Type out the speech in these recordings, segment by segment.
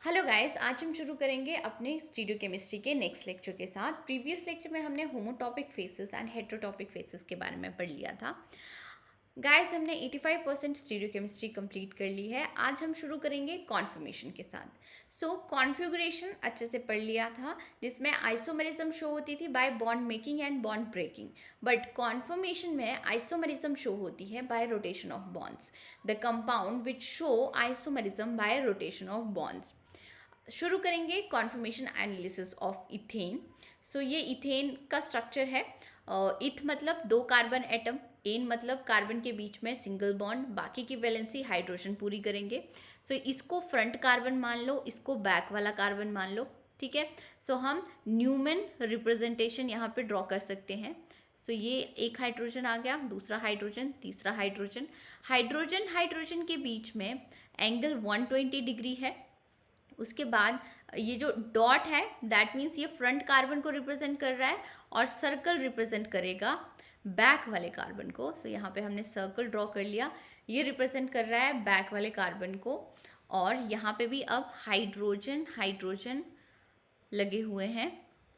Hello guys, आज हम शुरू करेंगे अपने स्टीरियो केमिस्ट्री के नेक्स्ट लेक्चर के साथ। प्रीवियस लेक्चर में हमने होमोटॉपिक फेसेस एंड हेटेरोटॉपिक फेसेस के बारे में पढ़ लिया था। गाइस, हमने 85% स्टीरियो केमिस्ट्री कंप्लीट कर ली है। आज हम शुरू करेंगे कॉन्फर्मेशन के साथ। कॉन्फ़िगरेशन अच्छे से पढ़ लिया था, जिसमें आइसोमरिज्म शो होती थी by bond making and bond breaking. But conformation में आइसोमरिज्म शो होती है by rotation of bonds. The compound which show isomerism by rotation of bonds. शुरू करेंगे कॉन्फर्मेशन एनालिसिस ऑफ इथेन। ये इथेन का स्ट्रक्चर है। इथ मतलब दो कार्बन एटम, एन मतलब कार्बन के बीच में सिंगल बॉन्ड, बाकी की वैलेंसी हाइड्रोजन पूरी करेंगे। इसको फ्रंट कार्बन मान लो, इसको बैक वाला कार्बन मान लो। ठीक है। हम न्यूमैन रिप्रेजेंटेशन यहाँ पे ड्रॉ कर सकते हैं। ये एक हाइड्रोजन आ गया, दूसरा हाइड्रोजन, तीसरा हाइड्रोजन। हाइड्रोजन हाइड्रोजन के बीच में एंगल 120 डिग्री है। उसके बाद ये जो डॉट है दैट मीन्स ये फ्रंट कार्बन को रिप्रेजेंट कर रहा है, और सर्कल रिप्रेजेंट करेगा बैक वाले कार्बन को। यहाँ पे हमने सर्कल ड्रॉ कर लिया, ये रिप्रेजेंट कर रहा है बैक वाले कार्बन को। और यहाँ पे भी अब हाइड्रोजन हाइड्रोजन लगे हुए हैं।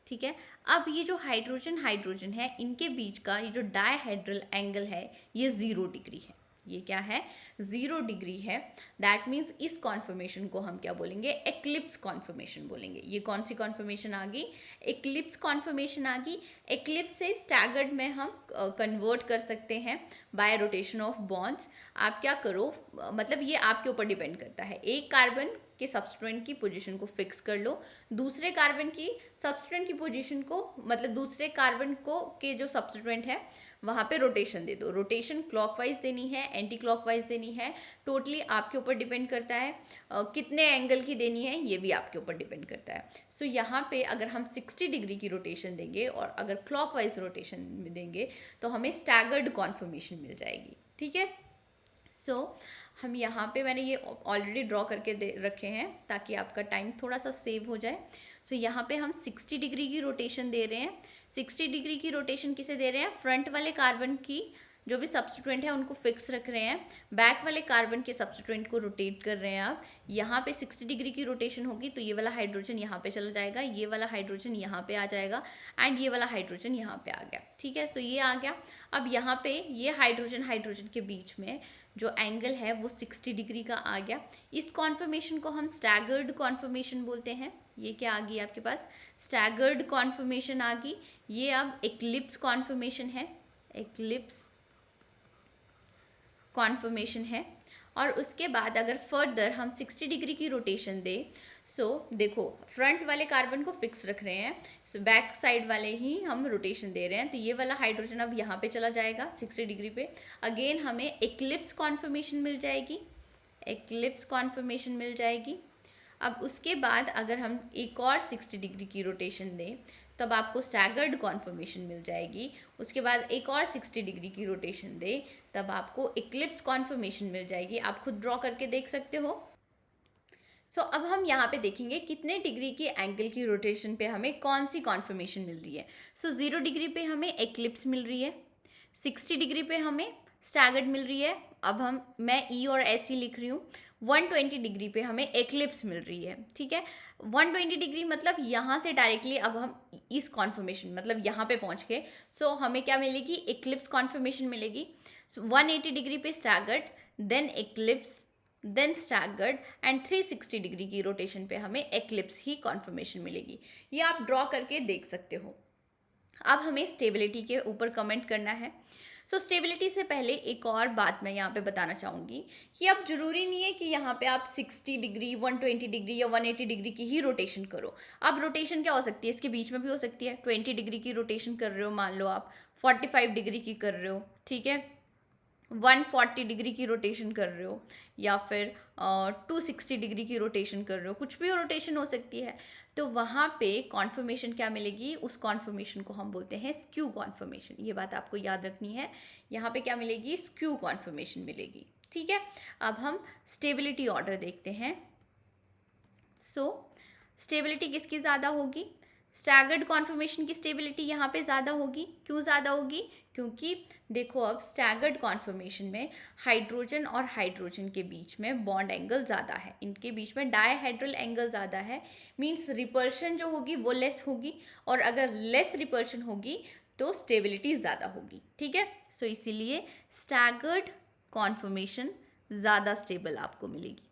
ठीक है। अब ये जो हाइड्रोजन हाइड्रोजन है, इनके बीच का ये जो डायहेड्रल एंगल है ये 0 डिग्री है। ये क्या है? 0 डिग्री है। दैट मीन्स इस कॉन्फर्मेशन को हम क्या बोलेंगे? एक्लिप्स कॉन्फर्मेशन बोलेंगे। ये कौन सी कॉन्फर्मेशन आ गई? एक्लिप्स कॉन्फर्मेशन आ गई। एक्लिप्स से स्टैगर्ड में हम कन्वर्ट कर सकते हैं बाय रोटेशन ऑफ बॉन्ड्स। आप क्या करो, मतलब ये आपके ऊपर डिपेंड करता है। एक कार्बन के सब्सटेंट की पोजीशन को फिक्स कर लो, दूसरे कार्बन की सब्सटेंट की पोजीशन को, मतलब दूसरे कार्बन को के जो सब्सटेंट है वहाँ पे रोटेशन दे दो। रोटेशन क्लॉकवाइज देनी है, एंटी क्लॉकवाइज देनी है, टोटली आपके ऊपर डिपेंड करता है। कितने एंगल की देनी है ये भी आपके ऊपर डिपेंड करता है। यहाँ पे अगर हम 60 डिग्री की रोटेशन देंगे और अगर क्लॉकवाइज रोटेशन देंगे तो हमें स्टैगर्ड कॉन्फर्मेशन मिल जाएगी। ठीक है। हम यहाँ पे मैंने ये ऑलरेडी ड्रॉ करके दे रखे हैं ताकि आपका टाइम थोड़ा सा सेव हो जाए। यहाँ पे हम 60 डिग्री की रोटेशन दे रहे हैं। 60 डिग्री की रोटेशन किसे दे रहे हैं? फ्रंट वाले कार्बन की जो भी सब्स्टिट्यूएंट है उनको फिक्स रख रहे हैं, बैक वाले कार्बन के सब्स्टिट्यूएंट को रोटेट कर रहे हैं आप। यहाँ पे 60 डिग्री की रोटेशन होगी तो ये वाला हाइड्रोजन यहाँ पे चला जाएगा, ये वाला हाइड्रोजन यहाँ पे आ जाएगा, एंड ये वाला हाइड्रोजन यहाँ पे आ गया। ठीक है। ये आ गया। अब यहाँ पे ये हाइड्रोजन हाइड्रोजन के बीच में जो एंगल है वो 60 डिग्री का आ गया। इस कॉन्फर्मेशन को हम स्टैगर्ड कॉन्फर्मेशन बोलते हैं। ये क्या आ गई आपके पास? स्टैगर्ड कॉन्फर्मेशन आ गई। ये अब एक्लिप्स कॉन्फर्मेशन है, एक्लिप्स कॉन्फर्मेशन है। और उसके बाद अगर फर्दर हम 60 डिग्री की रोटेशन दें, देखो फ्रंट वाले कार्बन को फिक्स रख रहे हैं, बैक साइड वाले ही हम रोटेशन दे रहे हैं, तो ये वाला हाइड्रोजन अब यहाँ पे चला जाएगा 60 डिग्री पे। अगेन हमें एक्लिप्स कॉन्फर्मेशन मिल जाएगी, एक्लिप्स कॉन्फर्मेशन मिल जाएगी। अब उसके बाद अगर हम एक और 60 डिग्री की रोटेशन दें तब आपको स्टैगर्ड कॉन्फर्मेशन मिल जाएगी। उसके बाद एक और 60 डिग्री की रोटेशन दे तब आपको एक्लिप्स कॉन्फर्मेशन मिल जाएगी। आप खुद ड्रॉ करके देख सकते हो। अब हम यहाँ पे देखेंगे कितने डिग्री की एंगल की रोटेशन पे हमें कौन सी कॉन्फर्मेशन मिल रही है। 0 डिग्री पे हमें एक्लिप्स मिल रही है, 60 डिग्री पे हमें स्टैगर्ड मिल रही है। अब मैं ई और एस ही लिख रही हूँ। 120 डिग्री पे हमें एक्लिप्स मिल रही है। ठीक है। 120 डिग्री मतलब यहाँ से डायरेक्टली अब हम इस कॉन्फर्मेशन मतलब यहाँ पे पहुँच गए। हमें क्या मिलेगी? एक्लिप्स कॉन्फर्मेशन मिलेगी। 180 डिग्री पे staggered, then eclipse, then staggered, and 360 degree की रोटेशन पे हमें एक्लिप्स ही कॉन्फर्मेशन मिलेगी। ये आप ड्रॉ करके देख सकते हो। अब हमें स्टेबिलिटी के ऊपर कमेंट करना है। स्टेबिलिटी से पहले एक और बात मैं यहाँ पे बताना चाहूँगी कि अब जरूरी नहीं है कि यहाँ पे आप 60 डिग्री, 120 डिग्री या 180 डिग्री की ही रोटेशन करो। अब रोटेशन क्या हो सकती है? इसके बीच में भी हो सकती है। 20 डिग्री की रोटेशन कर रहे हो, मान लो आप 45 डिग्री की कर रहे हो, ठीक है, 140 डिग्री की रोटेशन कर रहे हो, या फिर 260 डिग्री की रोटेशन कर रहे हो, कुछ भी रोटेशन हो सकती है। तो वहाँ पे कॉन्फर्मेशन क्या मिलेगी? उस कॉन्फर्मेशन को हम बोलते हैं स्क्यू कॉन्फर्मेशन। ये बात आपको याद रखनी है। यहाँ पे क्या मिलेगी? स्क्यू कॉन्फर्मेशन मिलेगी। ठीक है। अब हम स्टेबिलिटी ऑर्डर देखते हैं। स्टेबिलिटी किसकी ज़्यादा होगी? स्टैगर्ड कॉन्फर्मेशन की स्टेबिलिटी यहाँ पे ज़्यादा होगी। क्यों ज़्यादा होगी? क्योंकि देखो अब स्टैगर्ड कॉन्फर्मेशन में हाइड्रोजन और हाइड्रोजन के बीच में बॉन्ड एंगल ज़्यादा है, इनके बीच में डायहेड्रल एंगल ज़्यादा है, मींस रिपल्शन जो होगी वो लेस होगी, और अगर लेस रिपल्शन होगी तो स्टेबिलिटी ज़्यादा होगी, ठीक है। सो इसीलिए स्टैगर्ड कॉन्फर्मेशन ज़्यादा स्टेबल आपको मिलेगी।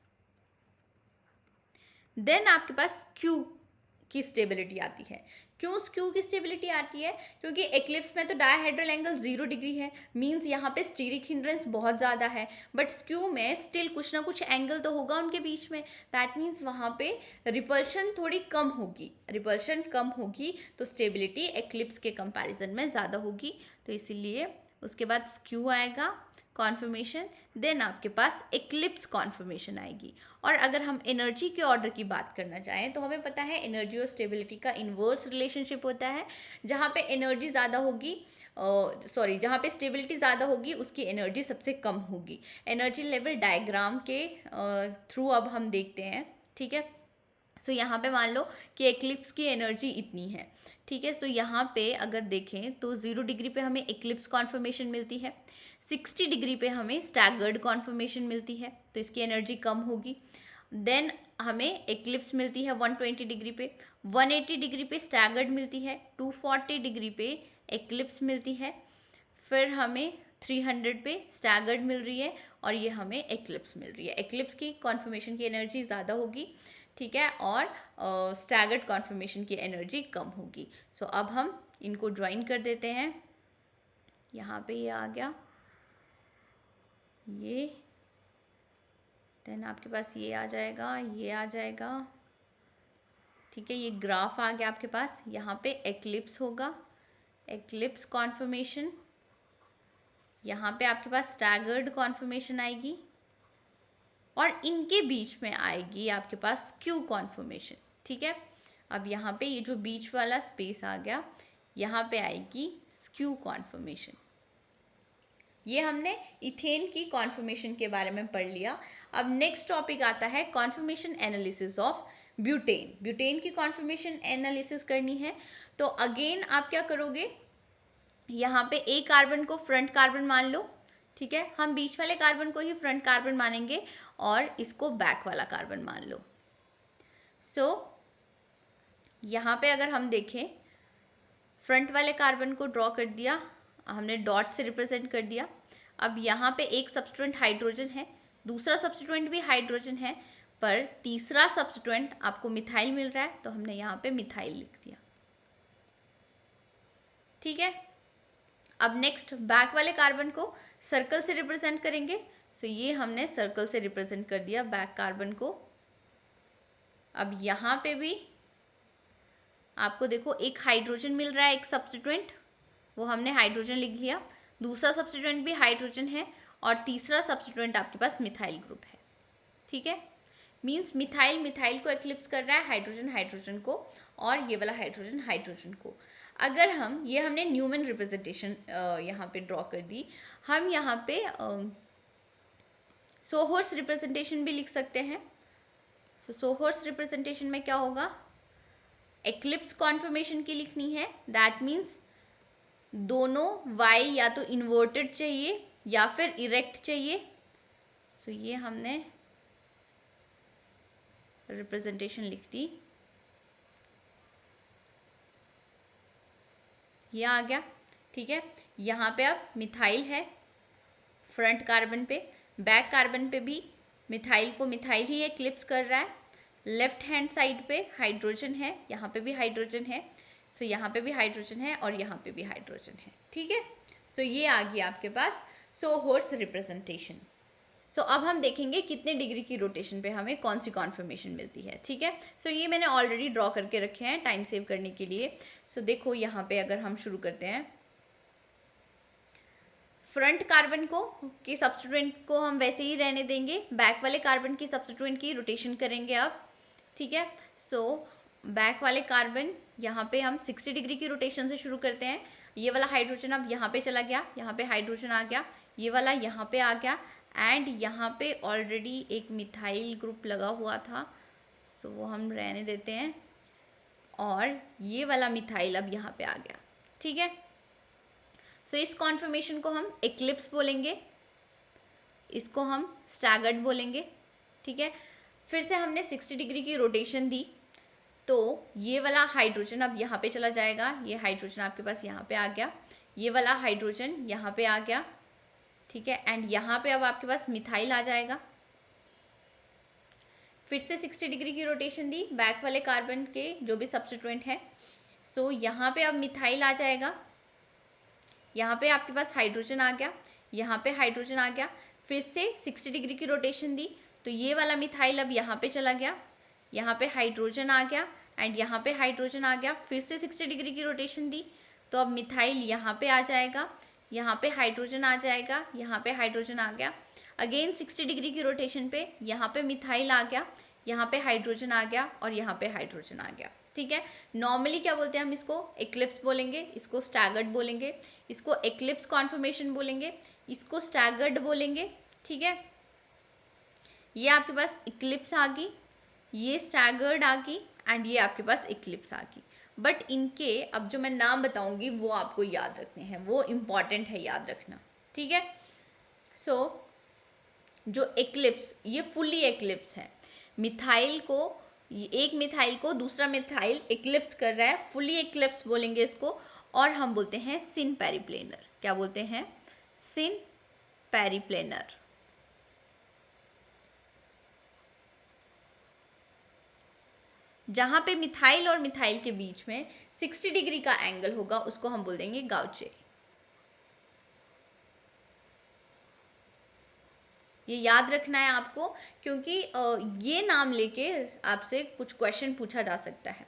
देन आपके पास क्यू की स्टेबिलिटी आती है। क्यों स्क्यू की स्टेबिलिटी आती है? क्योंकि एक्लिप्स में तो डायहेड्रल एंगल 0 डिग्री है, मींस यहाँ पे स्टीरिक हिंड्रेंस बहुत ज़्यादा है, बट स्क्यू में स्टिल कुछ ना कुछ एंगल तो होगा उनके बीच में, दैट मीन्स वहाँ पे रिपल्शन थोड़ी कम होगी, रिपल्शन कम होगी तो स्टेबिलिटी एक्लिप्स के कंपैरिजन में ज़्यादा होगी, तो इसीलिए उसके बाद स्क्यू आएगा कॉन्फर्मेशन, देन आपके पास एक्लिप्स कॉन्फर्मेशन आएगी। और अगर हम एनर्जी के ऑर्डर की बात करना चाहें तो हमें पता है एनर्जी और स्टेबिलिटी का इन्वर्स रिलेशनशिप होता है, जहाँ पे एनर्जी ज़्यादा होगी जहाँ पे स्टेबिलिटी ज़्यादा होगी उसकी एनर्जी सबसे कम होगी। एनर्जी लेवल डायग्राम के थ्रू अब हम देखते हैं, ठीक है। सो यहाँ पे मान लो कि एक्लिप्स की एनर्जी इतनी है, ठीक है। सो यहाँ पे अगर देखें तो 0 डिग्री पे हमें एक्लिप्स कॉन्फर्मेशन मिलती है, 60 डिग्री पे हमें स्टैगर्ड कॉन्फर्मेशन मिलती है, तो इसकी एनर्जी कम होगी। देन हमें एक्लिप्स मिलती है 120 डिग्री पे, 180 डिग्री पे स्टैगर्ड मिलती है, 240 डिग्री पे एक्लिप्स मिलती है, फिर हमें 300 पे स्टैगर्ड मिल रही है, और ये हमें एक्लिप्स मिल रही है। एक्लिप्स की कॉन्फर्मेशन की एनर्जी ज़्यादा होगी, ठीक है, और स्टैगर्ड कॉन्फर्मेशन की एनर्जी कम होगी। सो अब हम इनको ज्वाइन कर देते हैं, यहाँ पे ये आ गया, ये, देन आपके पास ये आ जाएगा, ये आ जाएगा, ठीक है। ये ग्राफ आ गया आपके पास, यहाँ पे एक्लिप्स होगा, एक्लिप्स कॉन्फर्मेशन, यहाँ पे आपके पास स्टैगर्ड कॉन्फर्मेशन आएगी, और इनके बीच में आएगी आपके पास क्यू कॉन्फर्मेशन, ठीक है। अब यहाँ पे ये जो बीच वाला स्पेस आ गया, यहाँ पे आएगी स्क्यू कॉन्फर्मेशन। ये हमने इथेन की कॉन्फर्मेशन के बारे में पढ़ लिया। अब नेक्स्ट टॉपिक आता है conformation analysis of butane. Butane की कॉन्फर्मेशन एनालिसिस करनी है, तो अगेन आप क्या करोगे, यहाँ पे ए कार्बन को फ्रंट कार्बन मान लो, ठीक है। हम बीच वाले कार्बन को ही फ्रंट कार्बन मानेंगे और इसको बैक वाला कार्बन मान लो। सो यहाँ पे अगर हम देखें, फ्रंट वाले कार्बन को ड्रॉ कर दिया हमने, डॉट से रिप्रेजेंट कर दिया। अब यहाँ पे एक सब्स्टिट्यूएंट हाइड्रोजन है, दूसरा सब्स्टिट्यूएंट भी हाइड्रोजन है, पर तीसरा सब्स्टिट्यूएंट आपको मिथाइल मिल रहा है, तो हमने यहाँ पे मिथाइल लिख दिया, ठीक है। अब नेक्स्ट बैक वाले कार्बन को सर्कल से रिप्रेजेंट करेंगे, सो ये हमने सर्कल से रिप्रेजेंट कर दिया बैक कार्बन को। अब यहाँ पे भी आपको देखो एक हाइड्रोजन मिल रहा है, एक सब्स्टिट्यूएंट, वो हमने हाइड्रोजन लिख लिया, दूसरा सब्स्टिट्यूएंट भी हाइड्रोजन है, और तीसरा सब्स्टिट्यूएंट आपके पास मिथाइल ग्रुप है, ठीक है। मींस मिथाइल मिथाइल को एक्लिप्स कर रहा है, हाइड्रोजन हाइड्रोजन को, और ये वाला हाइड्रोजन हाइड्रोजन को। अगर हम ये हमने न्यूमैन रिप्रेजेंटेशन यहाँ पे ड्रॉ कर दी, हम यहाँ पे सोहर्स रिप्रेजेंटेशन भी लिख सकते हैं। सो सोहर्स रिप्रेजेंटेशन में क्या होगा, एक्लिप्स कॉन्फर्मेशन की लिखनी है, दैट मीन्स दोनों वाई या तो इन्वर्टेड चाहिए या फिर इरेक्ट चाहिए। सो ये हमने रिप्रेजेंटेशन लिख दी, ये आ गया, ठीक है। यहाँ पे अब मिथाइल है फ्रंट कार्बन पे, बैक कार्बन पे भी मिथाइल को मिथाइल ही एक्लिप्स कर रहा है, लेफ्ट हैंड साइड पे हाइड्रोजन है, यहाँ पे भी हाइड्रोजन है, सो यहाँ पे भी हाइड्रोजन है और यहाँ पे भी हाइड्रोजन है, ठीक है। सो ये आ गया आपके पास सोहर्स रिप्रेजेंटेशन। सो अब हम देखेंगे कितने डिग्री की रोटेशन पे हमें कौन सी कॉन्फर्मेशन मिलती है, ठीक है। सो ये मैंने ऑलरेडी ड्रॉ करके रखे हैं टाइम सेव करने के लिए। सो देखो यहाँ पे अगर हम शुरू करते हैं, फ्रंट कार्बन को के सब्स्टिट्यूएंट को हम वैसे ही रहने देंगे, बैक वाले कार्बन की सब्स्टिट्यूएंट की रोटेशन करेंगे अब, ठीक है। सो बैक वाले कार्बन यहाँ पे हम 60 डिग्री की रोटेशन से शुरू करते हैं। ये वाला हाइड्रोजन अब यहाँ पे चला गया, यहाँ पे हाइड्रोजन आ गया, ये वाला यहाँ पे आ गया, एंड यहाँ पे ऑलरेडी एक मिथाइल ग्रुप लगा हुआ था, सो वो हम रहने देते हैं, और ये वाला मिथाइल अब यहाँ पे आ गया, ठीक है। सो इस कॉन्फर्मेशन को हम एक्लिप्स बोलेंगे, इसको हम स्टैगर्ड बोलेंगे, ठीक है। फिर से हमने 60 डिग्री की रोटेशन दी, तो ये वाला हाइड्रोजन अब यहाँ पे चला जाएगा, ये हाइड्रोजन आपके पास यहाँ पे आ गया, ये वाला हाइड्रोजन यहाँ पे आ गया, ठीक है। एंड यहाँ पे अब आपके पास मिथाइल आ जाएगा। फिर से 60 डिग्री की रोटेशन दी बैक वाले कार्बन के जो भी सब्स्टिट्यूएंट है, सो यहाँ पे अब मिथाइल आ जाएगा, यहाँ पे आपके पास हाइड्रोजन आ गया, यहाँ पे हाइड्रोजन आ गया। फिर से 60 डिग्री की रोटेशन दी, तो ये वाला मिथाइल अब यहाँ पे चला गया, यहाँ पे हाइड्रोजन आ गया एंड यहाँ पे हाइड्रोजन आ गया। फिर से 60 डिग्री की रोटेशन दी, तो अब मिथाइल यहाँ पे आ जाएगा, यहाँ पे हाइड्रोजन आ जाएगा, यहाँ पे हाइड्रोजन आ गया। अगेन 60 डिग्री की रोटेशन पे यहाँ पे मिथाइल आ गया, यहाँ पे हाइड्रोजन आ गया और यहाँ पे हाइड्रोजन आ गया, ठीक है। नॉर्मली क्या बोलते हैं हम इसको, एक्लिप्स बोलेंगे, इसको स्टैगर्ड बोलेंगे, इसको एक्लिप्स कॉन्फर्मेशन बोलेंगे, इसको स्टैगर्ड बोलेंगे, ठीक है। ये आपके पास इक्लिप्स आ गई, ये स्टैगर्ड आ गई एंड ये आपके पास इक्लिप्स आ गई। बट इनके अब जो मैं नाम बताऊंगी वो आपको याद रखने हैं, वो इम्पॉर्टेंट है याद रखना, ठीक है। सो जो एक्लिप्स, ये फुली एक्लिप्स है, मिथाइल को, एक मिथाइल को दूसरा मिथाइल एक्लिप्स कर रहा है, फुली एक्लिप्स बोलेंगे इसको। और हम बोलते हैं सिन पेरिप्लेनर, क्या बोलते हैं, सिन पेरिप्लेनर। जहां पे मिथाइल और मिथाइल के बीच में 60 डिग्री का एंगल होगा उसको हम बोल देंगे गाउचे। ये याद रखना है आपको, क्योंकि ये नाम लेके आपसे कुछ क्वेश्चन पूछा जा सकता है।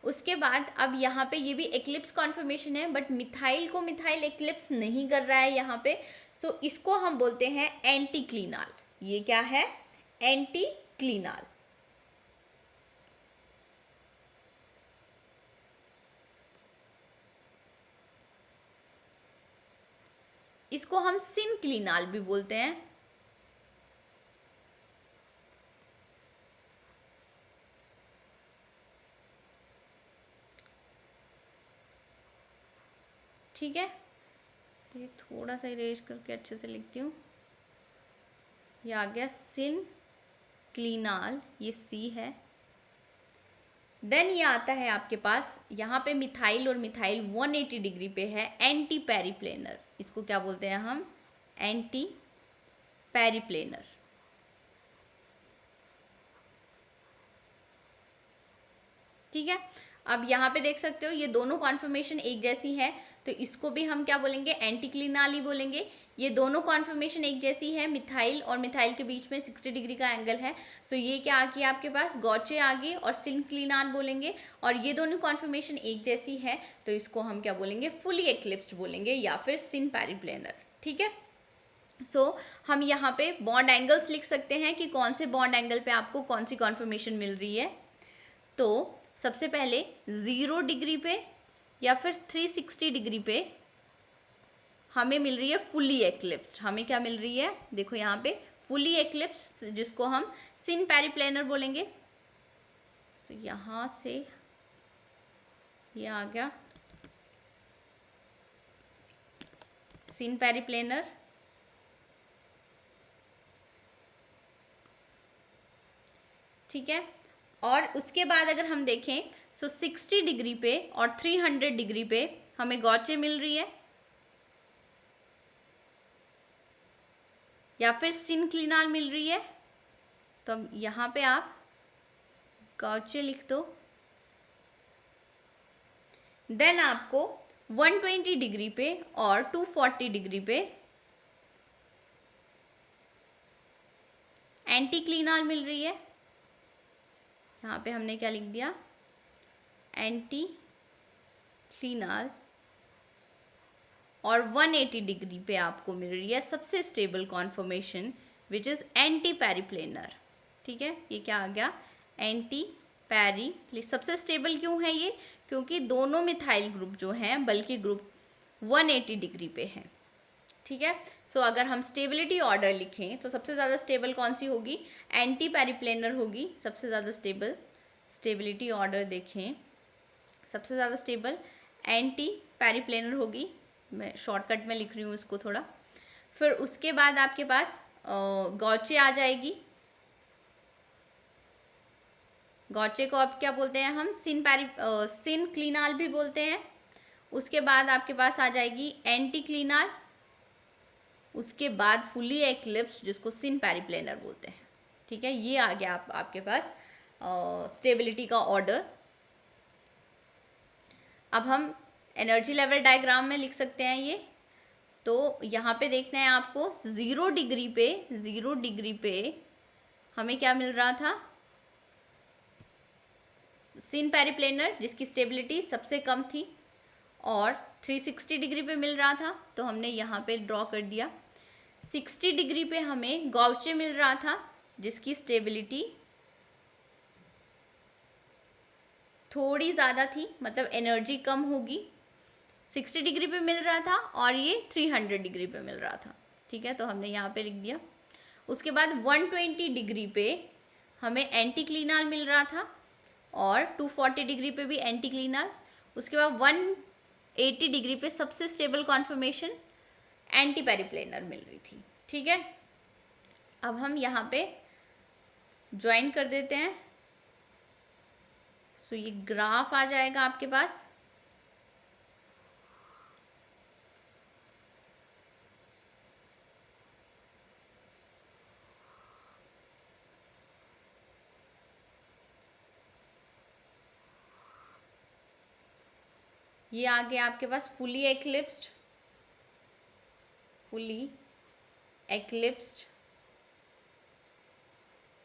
उसके बाद अब यहाँ पे ये भी एक्लिप्स कॉन्फर्मेशन है, बट मिथाइल को मिथाइल एक्लिप्स नहीं कर रहा है यहाँ पे, सो इसको हम बोलते हैं एंटी क्लीनाल। ये क्या है, एंटी क्लीनाल। इसको हम सिन क्लीनाल भी बोलते हैं, ठीक है। ये थोड़ा सा इरेज करके अच्छे से लिखती हूँ, ये आ गया सिन क्लीनाल, ये सी है। देन ये आता है आपके पास, यहाँ पे मिथाइल और मिथाइल 180 डिग्री पे है, एंटी पेरिप्लेनर। इसको क्या बोलते हैं हम, एंटी पेरिप्लेनर। ठीक है। अब यहाँ पे देख सकते हो ये दोनों कॉन्फर्मेशन एक जैसी है, तो इसको भी हम क्या बोलेंगे, एंटी क्लीनाल ही बोलेंगे। ये दोनों कॉन्फर्मेशन एक जैसी है, मिथाइल और मिथाइल के बीच में 60 डिग्री का एंगल है, सो ये क्या आ गया आपके पास, गौचे आ गए और सिन क्लीनाल बोलेंगे। और ये दोनों कॉन्फर्मेशन एक जैसी है, तो इसको हम क्या बोलेंगे, फुली एक्लिप्स्ड बोलेंगे या फिर सिन पेरिप्लेनर, ठीक है। सो हम यहाँ पे बॉन्ड एंगल्स लिख सकते हैं कि कौन से बॉन्ड एंगल पे आपको कौन सी कॉन्फर्मेशन मिल रही है। तो सबसे पहले 0 डिग्री पे या फिर 360 डिग्री पे हमें मिल रही है फुली एक्लिप्स्ड। हमें क्या मिल रही है, देखो यहाँ पे फुली एक्लिप्स्ड, जिसको हम सिन पेरिप्लेनर बोलेंगे। तो यहाँ से ये आ गया सिन पेरिप्लेनर, ठीक है। और उसके बाद अगर हम देखें सो 60 डिग्री पे और 300 डिग्री पे हमें गौचे मिल रही है, या फिर सिन क्लीनाल मिल रही है। तो अब यहाँ पे आप गौचे लिख दो। देन आपको 120 डिग्री पे और 240 डिग्री पे एंटी क्लीनाल मिल रही है। यहाँ पे हमने क्या लिख दिया, एंटी क्लीनाल। और 180 डिग्री पे आपको मिल रही है सबसे stable conformation, which is anti periplanar, ठीक है। ये क्या आ गया, एंटी पेरी। सबसे स्टेबल क्यों है ये, क्योंकि दोनों मिथाइल ग्रुप जो हैं बल्कि ग्रुप 180 डिग्री पे हैं, ठीक है। सो अगर हम स्टेबिलिटी ऑर्डर लिखें तो सबसे ज़्यादा स्टेबल कौन सी होगी, एंटी पेरिप्लेनर होगी सबसे ज़्यादा स्टेबल। स्टेबिलिटी ऑर्डर देखें, सबसे ज़्यादा स्टेबल एंटी पेरिप्लेनर होगी, मैं शॉर्टकट में लिख रही हूँ इसको थोड़ा। फिर उसके बाद आपके पास गौचे आ जाएगी। गौचे को अब क्या बोलते हैं हम, सिन क्लीनाल भी बोलते हैं। उसके बाद आपके पास आ जाएगी एंटी क्लीनाल। उसके बाद फुली एक्लिप्स जिसको सिन पेरिप्लेनर बोलते हैं। ठीक है, ये आ गया आपके पास स्टेबिलिटी का ऑर्डर। अब हम एनर्जी लेवल डायग्राम में लिख सकते हैं ये। तो यहाँ पे देखना है आपको 0 डिग्री पे हमें क्या मिल रहा था, सिन पेरिप्लेनर जिसकी स्टेबिलिटी सबसे कम थी, और 360 डिग्री पे मिल रहा था तो हमने यहाँ पे ड्रॉ कर दिया। 60 डिग्री पे हमें गौचे मिल रहा था जिसकी स्टेबिलिटी थोड़ी ज़्यादा थी, मतलब एनर्जी कम होगी। 60 डिग्री पे मिल रहा था और ये 300 डिग्री पे मिल रहा था। ठीक है, तो हमने यहाँ पे लिख दिया। उसके बाद 120 डिग्री पे हमें एंटी क्लीनाल मिल रहा था और 240 डिग्री पे भी एंटी क्लीनाल। उसके बाद 180 डिग्री पे सबसे स्टेबल कॉन्फर्मेशन एंटी पेरिप्लेनर मिल रही थी। ठीक है, अब हम यहाँ पे ज्वाइन कर देते हैं। सो ये ग्राफ आ जाएगा आपके पास। ये आ गया आपके पास फुली एक्लिप्स्ड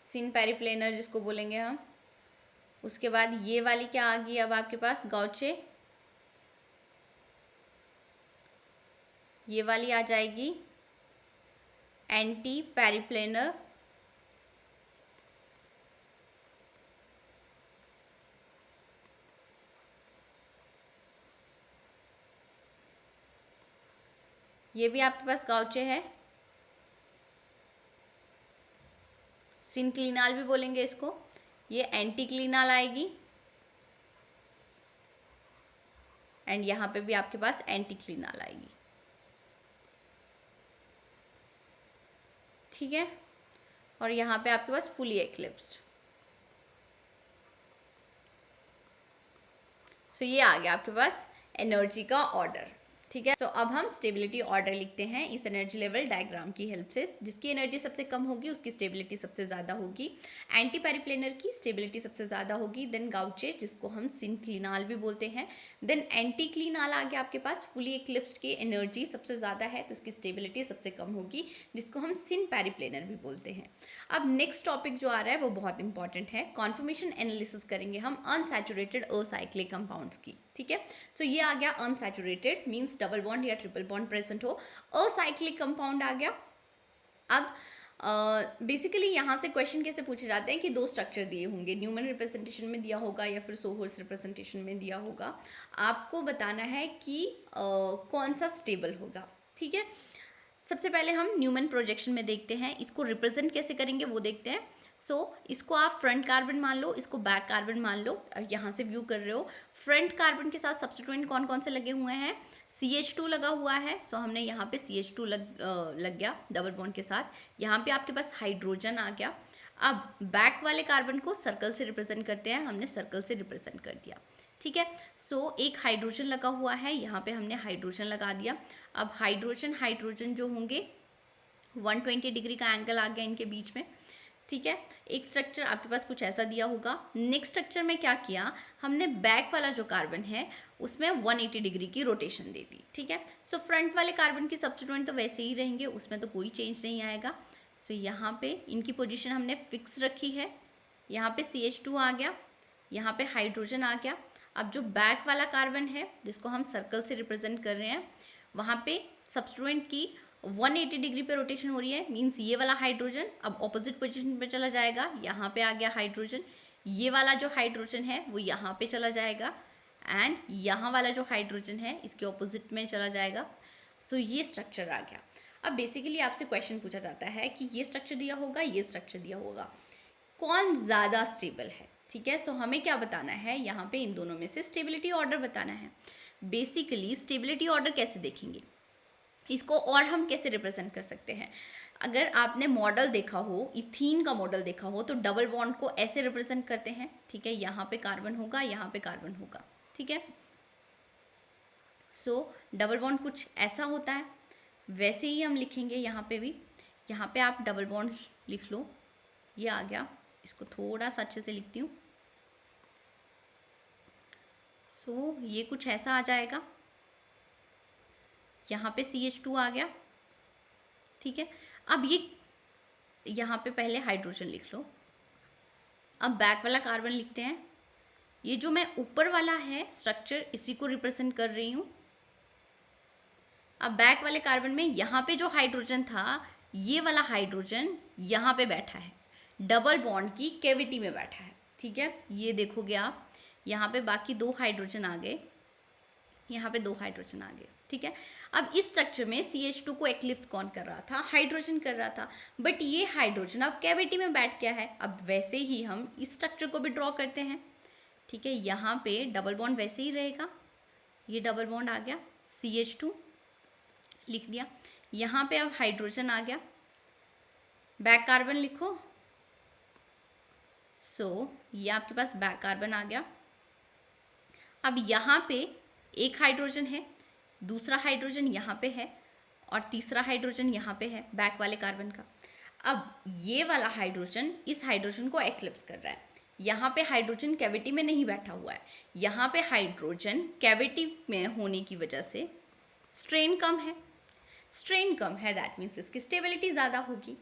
सिन पेरिप्लेनर जिसको बोलेंगे हम। उसके बाद ये वाली क्या आ गई अब आपके पास, गौचे। ये वाली आ जाएगी एंटी पेरिप्लेनर। ये भी आपके पास गौचे है, सिन क्लीनाल भी बोलेंगे इसको। ये एंटी क्लीनाल आएगी एंड यहाँ पे भी आपके पास एंटी क्लीनाल आएगी। ठीक है, और यहाँ पे आपके पास फुली एक्लिप्स्ड। सो ये आ गया आपके पास एनर्जी का ऑर्डर। ठीक है, सो अब हम स्टेबिलिटी ऑर्डर लिखते हैं इस एनर्जी लेवल डायग्राम की हेल्प से। जिसकी एनर्जी सबसे कम होगी उसकी स्टेबिलिटी सबसे ज़्यादा होगी। एंटी पेरिप्लेनर की स्टेबिलिटी सबसे ज़्यादा होगी, देन गाउचे जिसको हम सिन क्लीनाल भी बोलते हैं, देन एंटी क्लीनाल आ गया आपके पास। फुली एक्लिप्स्ड की एनर्जी सबसे ज़्यादा है तो उसकी स्टेबिलिटी सबसे कम होगी, जिसको हम सिन पेरिप्लेनर भी बोलते हैं। अब नेक्स्ट टॉपिक जो आ रहा है वो बहुत इंपॉर्टेंट है, कॉन्फर्मेशन एनालिसिस करेंगे हम अनसैचुरेटेड असाइक्लिक कंपाउंड्स की। ठीक है, तो ये आ गया अनसैचुरेटेड, मींस डबल बॉन्ड या ट्रिपल बॉन्ड प्रेजेंट हो। असाइक्लिक कंपाउंड आ गया। अब बेसिकली यहाँ से क्वेश्चन कैसे पूछे जाते हैं कि दो स्ट्रक्चर दिए होंगे, न्यूमन रिप्रेजेंटेशन में दिया होगा या फिर सोहर्स रिप्रेजेंटेशन में दिया होगा। आपको बताना है कि कौन सा स्टेबल होगा। ठीक है, सबसे पहले हम न्यूमन प्रोजेक्शन में देखते हैं, इसको रिप्रेजेंट कैसे करेंगे वो देखते हैं। इसको आप फ्रंट कार्बन मान लो, इसको बैक कार्बन मान लो। यहाँ से व्यू कर रहे हो, फ्रंट कार्बन के साथ सब्स्टिट्यूएंट कौन कौन से लगे हुए हैं, CH2 लगा हुआ है। हमने यहाँ पे CH2 लग गया डबल बॉन्ड के साथ। यहाँ पे आपके पास हाइड्रोजन आ गया। अब बैक वाले कार्बन को सर्कल से रिप्रेजेंट करते हैं, हमने सर्कल से रिप्रेजेंट कर दिया। ठीक है, एक हाइड्रोजन लगा हुआ है, यहाँ पे हमने हाइड्रोजन लगा दिया। अब हाइड्रोजन जो होंगे 120 डिग्री का एंगल आ गया इनके बीच में। ठीक है, एक स्ट्रक्चर आपके पास कुछ ऐसा दिया होगा। नेक्स्ट स्ट्रक्चर में क्या किया हमने, बैक वाला जो कार्बन है उसमें 180 डिग्री की रोटेशन दे दी। ठीक है, फ्रंट वाले कार्बन की सब्स्टिट्यूएंट तो वैसे ही रहेंगे, उसमें तो कोई चेंज नहीं आएगा। यहाँ पे इनकी पोजीशन हमने फिक्स रखी है। यहाँ पे CH2 आ गया, यहाँ पे हाइड्रोजन आ गया। अब जो बैक वाला कार्बन है जिसको हम सर्कल से रिप्रेजेंट कर रहे हैं, वहाँ पे सब्स्टिट्यूएंट की 180 डिग्री पे रोटेशन हो रही है, मीन्स ये वाला हाइड्रोजन अब ऑपोजिट पोजीशन पे चला जाएगा। यहाँ पे आ गया हाइड्रोजन, ये वाला जो हाइड्रोजन है वो यहाँ पे चला जाएगा एंड यहाँ वाला जो हाइड्रोजन है इसके ऑपोजिट में चला जाएगा। ये स्ट्रक्चर आ गया। अब बेसिकली आपसे क्वेश्चन पूछा जाता है कि ये स्ट्रक्चर दिया होगा, ये स्ट्रक्चर दिया होगा, कौन ज़्यादा स्टेबल है। ठीक है, हमें क्या बताना है यहाँ पे, इन दोनों में से स्टेबिलिटी ऑर्डर बताना है। बेसिकली स्टेबिलिटी ऑर्डर कैसे देखेंगे, इसको और हम कैसे रिप्रेजेंट कर सकते हैं। अगर आपने मॉडल देखा हो, इथीन का मॉडल देखा हो, तो डबल बॉन्ड को ऐसे रिप्रेजेंट करते हैं, ठीक है, यहाँ पे कार्बन होगा, यहाँ पे कार्बन होगा, ठीक है। सो डबल बॉन्ड कुछ ऐसा होता है, वैसे ही हम लिखेंगे यहाँ पे भी। यहाँ पे आप डबल बॉन्ड लिख लो, ये आ गया, इसको थोड़ा सा अच्छे से लिखती हूँ। सो ये कुछ ऐसा आ जाएगा, यहाँ पे CH2 आ गया, ठीक है। अब ये यहाँ पे पहले हाइड्रोजन लिख लो। अब बैक वाला कार्बन लिखते हैं। ये जो मैं ऊपर वाला है स्ट्रक्चर, इसी को रिप्रेजेंट कर रही हूँ। अब बैक वाले कार्बन में यहाँ पे जो हाइड्रोजन था, ये वाला हाइड्रोजन यहाँ पे बैठा है, डबल बॉन्ड की कैविटी में बैठा है, ठीक है। ये देखोगे आप, यहाँ पे बाकी 2 हाइड्रोजन आ गए, यहाँ पे 2 हाइड्रोजन आ गए, ठीक है। अब इस स्ट्रक्चर में CH2 को एक्लिप्स कौन कर रहा था, हाइड्रोजन कर रहा था, बट ये हाइड्रोजन अब कैविटी में बैठ गया है। अब वैसे ही हम इस स्ट्रक्चर को भी ड्रॉ करते हैं, ठीक है। यहाँ पे डबल बॉन्ड वैसे ही रहेगा, ये डबल बॉन्ड आ गया, CH2 लिख दिया। यहाँ पे अब हाइड्रोजन आ गया, बैक कार्बन लिखो। सो ये आपके पास बैक कार्बन आ गया। अब यहाँ पे एक हाइड्रोजन है, दूसरा हाइड्रोजन यहाँ पे है, और तीसरा हाइड्रोजन यहाँ पे है बैक वाले कार्बन का। अब ये वाला हाइड्रोजन इस हाइड्रोजन को एक्लिप्स कर रहा है। यहाँ पे हाइड्रोजन कैविटी में नहीं बैठा हुआ है, यहाँ पे हाइड्रोजन कैविटी में होने की वजह से स्ट्रेन कम है। स्ट्रेन कम है, दैट मीन्स इसकी स्टेबिलिटी ज़्यादा होगी,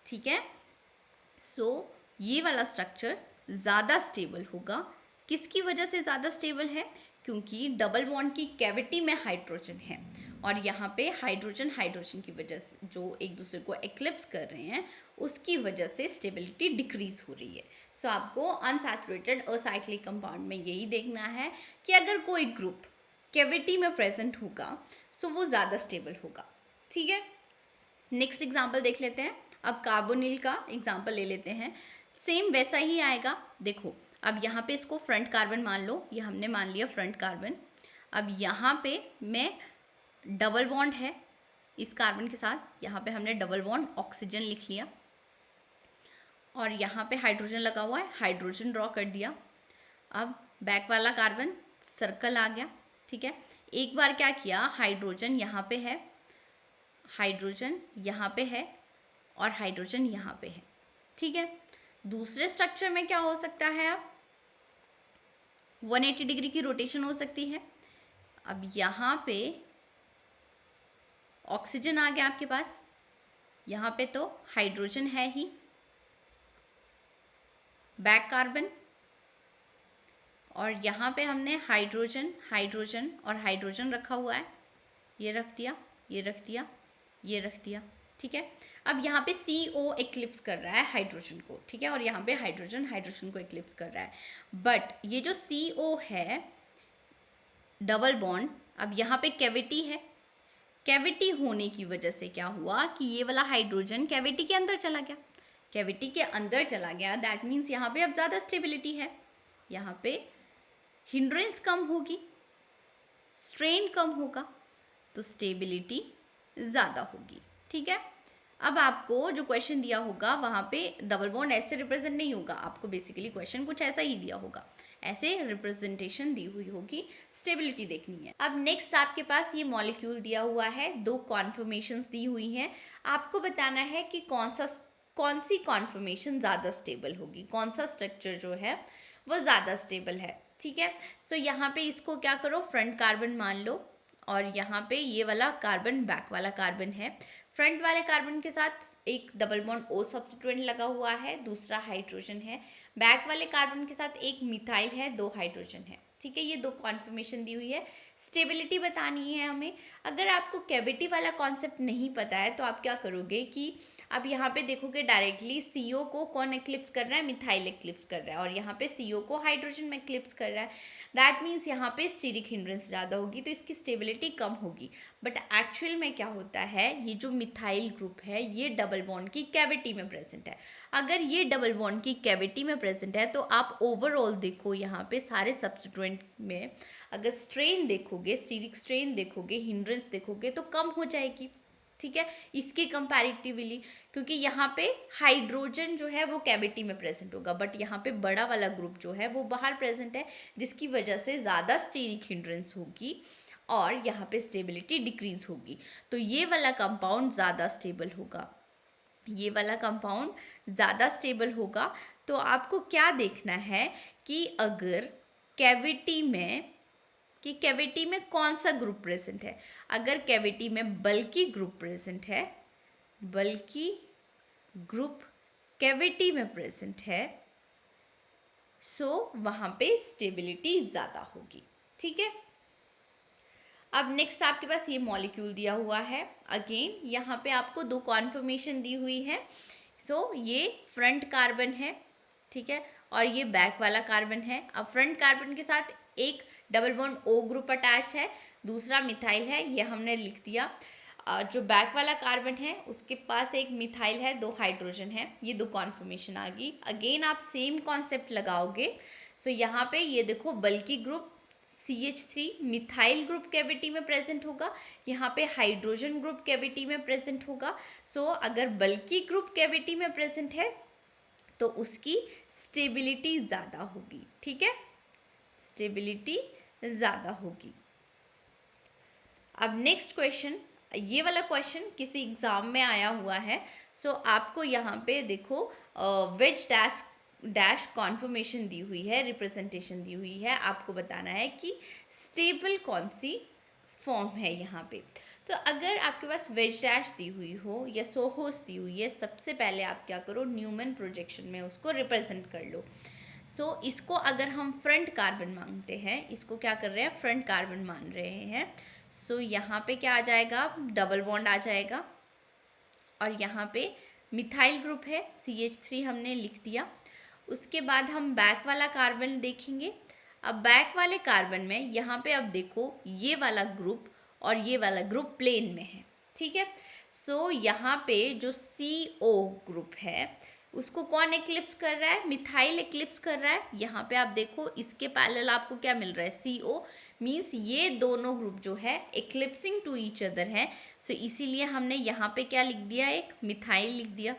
ठीक है। सो ये वाला स्ट्रक्चर ज़्यादा स्टेबल होगा। किसकी वजह से ज़्यादा स्टेबल है, क्योंकि डबल बॉन्ड की कैविटी में हाइड्रोजन है, और यहाँ पे हाइड्रोजन हाइड्रोजन की वजह से जो एक दूसरे को एक्लिप्स कर रहे हैं, उसकी वजह से स्टेबिलिटी डिक्रीज हो रही है। सो आपको अनसैचुरेटेड असाइक्लिक कंपाउंड में यही देखना है कि अगर कोई ग्रुप कैविटी में प्रेजेंट होगा सो वो ज़्यादा स्टेबल होगा, ठीक है। नेक्स्ट एग्जाम्पल देख लेते हैं। अब कार्बोनिल का एग्जाम्पल ले लेते हैं, सेम वैसा ही आएगा। देखो, अब यहाँ पे इसको फ्रंट कार्बन मान लो, ये हमने मान लिया फ्रंट कार्बन। अब यहाँ पे मैं डबल बॉन्ड है इस कार्बन के साथ, यहाँ पे हमने डबल बॉन्ड ऑक्सीजन लिख लिया, और यहाँ पे हाइड्रोजन लगा हुआ है, हाइड्रोजन ड्रॉ कर दिया। अब बैक वाला कार्बन सर्कल आ गया, ठीक है। एक बार क्या किया, हाइड्रोजन यहाँ पे है, हाइड्रोजन यहाँ पे है, और हाइड्रोजन यहाँ पे है, ठीक है। दूसरे स्ट्रक्चर में क्या हो सकता है, अब 180 डिग्री की रोटेशन हो सकती है। अब यहाँ पे ऑक्सीजन आ गया आपके पास, यहाँ पे तो हाइड्रोजन है ही, बैक कार्बन, और यहाँ पे हमने हाइड्रोजन हाइड्रोजन और हाइड्रोजन रखा हुआ है, ये रख दिया, ये रख दिया, ये रख दिया, ठीक है। अब यहाँ पे CO एक्लिप्स कर रहा है हाइड्रोजन को, ठीक है, और यहाँ पे हाइड्रोजन हाइड्रोजन को एक्लिप्स कर रहा है। बट ये जो CO है डबल बॉन्ड, अब यहाँ पे कैविटी है, कैविटी होने की वजह से क्या हुआ कि ये वाला हाइड्रोजन कैविटी के अंदर चला गया, कैविटी के अंदर चला गया, दैट मीन्स यहाँ पे अब ज़्यादा स्टेबिलिटी है, यहाँ पे हिंड्रेंस कम होगी, स्ट्रेन कम होगा, तो स्टेबिलिटी ज़्यादा होगी, ठीक है। अब आपको जो क्वेश्चन दिया होगा वहाँ पे डबल बॉन्ड ऐसे रिप्रेजेंट नहीं होगा, आपको बेसिकली क्वेश्चन कुछ ऐसा ही दिया होगा, ऐसे रिप्रेजेंटेशन दी हुई होगी, स्टेबिलिटी देखनी है। अब नेक्स्ट आपके पास ये मॉलिक्यूल दिया हुआ है, 2 कॉन्फर्मेशंस दी हुई हैं, आपको बताना है कि कौन सी कॉन्फर्मेशन ज़्यादा स्टेबल होगी, कौन सा स्ट्रक्चर जो है वो ज़्यादा स्टेबल है, ठीक है। सो यहाँ पे इसको क्या करो, फ्रंट कार्बन मान लो, और यहाँ पे ये वाला कार्बन बैक वाला कार्बन है। फ्रंट वाले कार्बन के साथ एक डबल बॉन्ड O सब्स्टिट्यूएंट लगा हुआ है, दूसरा हाइड्रोजन है। बैक वाले कार्बन के साथ एक मिथाइल है, 2 हाइड्रोजन है, ठीक है। ये 2 कॉन्फर्मेशन दी हुई है, स्टेबिलिटी बतानी है हमें। अगर आपको कैविटी वाला कॉन्सेप्ट नहीं पता है तो आप क्या करोगे कि अब यहाँ पे देखोगे डायरेक्टली CO को कौन एक्लिप्स कर रहा है, मिथाइल एक्लिप्स कर रहा है, और यहाँ पे CO को हाइड्रोजन में एक्लिप्स कर रहा है। दैट मीन्स यहाँ पे स्टीरिक हिंड्रेंस ज़्यादा होगी, तो इसकी स्टेबिलिटी कम होगी। बट एक्चुअल में क्या होता है, ये जो मिथाइल ग्रुप है ये डबल बॉन्ड की कैविटी में प्रेजेंट है। अगर ये डबल बॉन्ड की कैविटी में प्रेजेंट है तो आप ओवरऑल देखो यहाँ पे सारे सब्स्टिट्यूएंट में अगर स्ट्रेन देखोगे, स्टीरिक स्ट्रेन देखोगे, हिंड्रेंस देखोगे तो कम हो जाएगी, ठीक है, इसके कंपैरेटिवली, क्योंकि यहाँ पे हाइड्रोजन जो है वो कैविटी में प्रेजेंट होगा, बट यहाँ पे बड़ा वाला ग्रुप जो है वो बाहर प्रेजेंट है, जिसकी वजह से ज़्यादा स्टीरिक हिंड्रेंस होगी और यहाँ पे स्टेबिलिटी डिक्रीज होगी। तो ये वाला कंपाउंड ज़्यादा स्टेबल होगा, ये वाला कंपाउंड ज़्यादा स्टेबल होगा। तो आपको क्या देखना है कि अगर कैविटी में कौन सा ग्रुप प्रेजेंट है। अगर कैविटी में बल्की ग्रुप प्रेजेंट है, बल्की ग्रुप कैविटी में प्रेजेंट है, सो वहाँ पे स्टेबिलिटी ज़्यादा होगी, ठीक है। अब नेक्स्ट आपके पास ये मॉलिक्यूल दिया हुआ है। अगेन यहाँ पे आपको दो कॉन्फर्मेशन दी हुई है। सो ये फ्रंट कार्बन है, ठीक है, और ये बैक वाला कार्बन है। अब फ्रंट कार्बन के साथ एक double bond O group attach है, दूसरा मिथाइल है, ये हमने लिख दिया। जो बैक वाला कार्बन है उसके पास एक मिथाइल है, दो हाइड्रोजन है, ये दो कॉन्फर्मेशन आ गई। अगेन आप सेम कॉन्सेप्ट लगाओगे। सो यहाँ पे ये देखो bulky group CH3 methyl group cavity में प्रेजेंट होगा, यहाँ पे हाइड्रोजन ग्रुप कैविटी में प्रेजेंट होगा। सो अगर बल्की ग्रुप कैविटी में प्रेजेंट है तो उसकी स्टेबिलिटी ज़्यादा होगी, ठीक है, स्टेबिलिटी ज़्यादा होगी। अब नेक्स्ट क्वेश्चन, ये वाला क्वेश्चन किसी एग्जाम में आया हुआ है। सो आपको यहाँ पे देखो वेज डैश कॉन्फर्मेशन दी हुई है, रिप्रेजेंटेशन दी हुई है, आपको बताना है कि स्टेबल कौन सी फॉर्म है यहाँ पे। तो अगर आपके पास वेज डैश दी हुई हो या सोहोस दी हुई है, सबसे पहले आप क्या करो, न्यूमन प्रोजेक्शन में उसको रिप्रेजेंट कर लो। सो इसको अगर हम फ्रंट कार्बन मांगते हैं, इसको क्या कर रहे हैं, फ्रंट कार्बन मान रहे हैं। सो यहाँ पे क्या आ जाएगा, डबल बॉन्ड आ जाएगा, और यहाँ पे मिथाइल ग्रुप है, CH3 हमने लिख दिया। उसके बाद हम बैक वाला कार्बन देखेंगे। अब बैक वाले कार्बन में यहाँ पे अब देखो ये वाला ग्रुप और ये वाला ग्रुप प्लेन में है, ठीक है। सो यहाँ पे जो CO ग्रुप है उसको कौन एक्लिप्स कर रहा है, मिथाइल एक्लिप्स कर रहा है। यहाँ पे आप देखो इसके पैरेलल आपको क्या मिल रहा है, CO, मीन्स ये दोनों ग्रुप जो है एक्लिप्सिंग टू ईच अदर है। सो इसीलिए हमने यहाँ पे क्या लिख दिया, एक मिथाइल लिख दिया,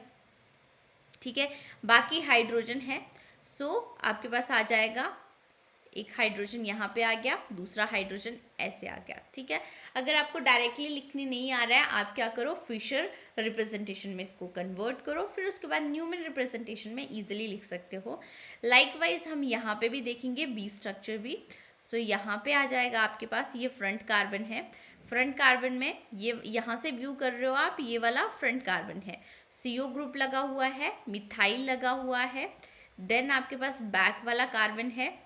ठीक है। बाकी हाइड्रोजन है, सो आपके पास आ जाएगा एक हाइड्रोजन यहाँ पे आ गया, दूसरा हाइड्रोजन ऐसे आ गया, ठीक है। अगर आपको डायरेक्टली लिखने नहीं आ रहा है, आप क्या करो, फिशर रिप्रेजेंटेशन में इसको कन्वर्ट करो, फिर उसके बाद न्यूमन रिप्रेजेंटेशन में इजीली लिख सकते हो। लाइकवाइज हम यहाँ पे भी देखेंगे बी स्ट्रक्चर भी। सो यहाँ पे आ जाएगा आपके पास, ये फ्रंट कार्बन है, फ्रंट कार्बन में ये यहाँ से व्यू कर रहे हो आप, ये वाला फ्रंट कार्बन है, CO ग्रुप लगा हुआ है, मिथाइल लगा हुआ है। देन आपके पास बैक वाला कार्बन है।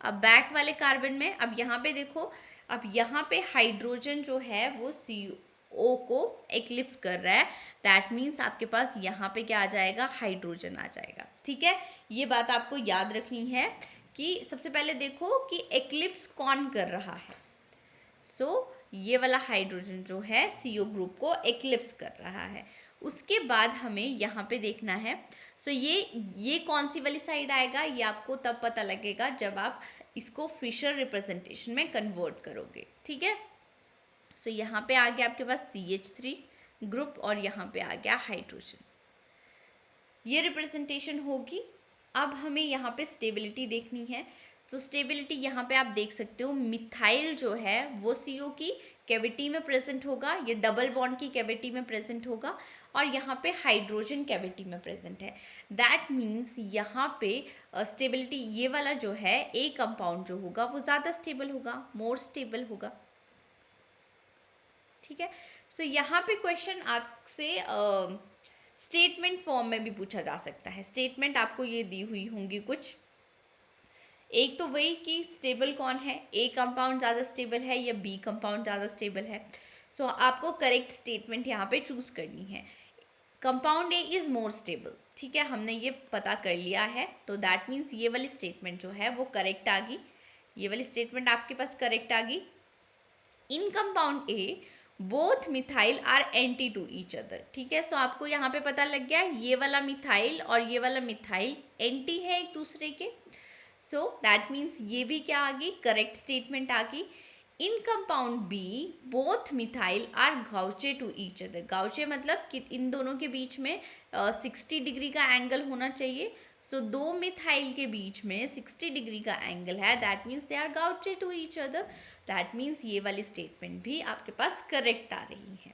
अब बैक वाले कार्बन में अब यहाँ पे देखो, अब यहाँ पे हाइड्रोजन जो है वो CO को एक्लिप्स कर रहा है। दैट मीन्स आपके पास यहाँ पे क्या आ जाएगा, हाइड्रोजन आ जाएगा, ठीक है। ये बात आपको याद रखनी है कि सबसे पहले देखो कि एक्लिप्स कौन कर रहा है। सो ये वाला हाइड्रोजन जो है CO ग्रुप को एक्लिप्स कर रहा है। उसके बाद हमें यहाँ पे देखना है। सो ये कौन सी वाली साइड आएगा, ये आपको तब पता लगेगा जब आप इसको फिशर रिप्रेजेंटेशन में कन्वर्ट करोगे, ठीक है। सो यहाँ पे आ गया आपके पास CH3 ग्रुप और यहाँ पे आ गया हाइड्रोजन, ये रिप्रेजेंटेशन होगी। अब हमें यहाँ पे स्टेबिलिटी देखनी है। सो स्टेबिलिटी यहाँ पे आप देख सकते हो, मिथाइल जो है वो CO की कैविटी में प्रेजेंट होगा, ये डबल बॉन्ड की कैविटी में प्रेजेंट होगा, और यहाँ पे हाइड्रोजन कैविटी में प्रेजेंट है। दैट मीन्स यहाँ पे स्टेबिलिटी ये वाला जो है A कंपाउंड जो होगा वो ज़्यादा स्टेबल होगा, मोर स्टेबल होगा, ठीक है। सो यहाँ पे क्वेश्चन आपसे स्टेटमेंट फॉर्म में भी पूछा जा सकता है। स्टेटमेंट आपको ये दी हुई होंगी कुछ, एक तो वही कि स्टेबल कौन है, A कंपाउंड ज़्यादा स्टेबल है या B कंपाउंड ज़्यादा स्टेबल है। सो आपको करेक्ट स्टेटमेंट यहाँ पे चूज़ करनी है। Compound A is more stable, ठीक है, हमने ये पता कर लिया है, तो दैट मीन्स ये वाली स्टेटमेंट जो है वो करेक्ट आ गई, ये वाली स्टेटमेंट आपके पास करेक्ट आ गई। In compound A both methyl are anti to each other, ठीक है, सो आपको यहाँ पे पता लग गया ये वाला मिथाइल और ये वाला मिथाइल एंटी है एक दूसरे के, सो दैट मीन्स ये भी क्या आ गई, करेक्ट स्टेटमेंट आ गई। In compound B both methyl are gauche to each other, gauche मतलब कि इन दोनों के बीच में 60 डिग्री का एंगल होना चाहिए, सो दो मिथाइल के बीच में 60 डिग्री का एंगल है, that means they are gauche to each other, that means ये वाली स्टेटमेंट भी आपके पास करेक्ट आ रही है।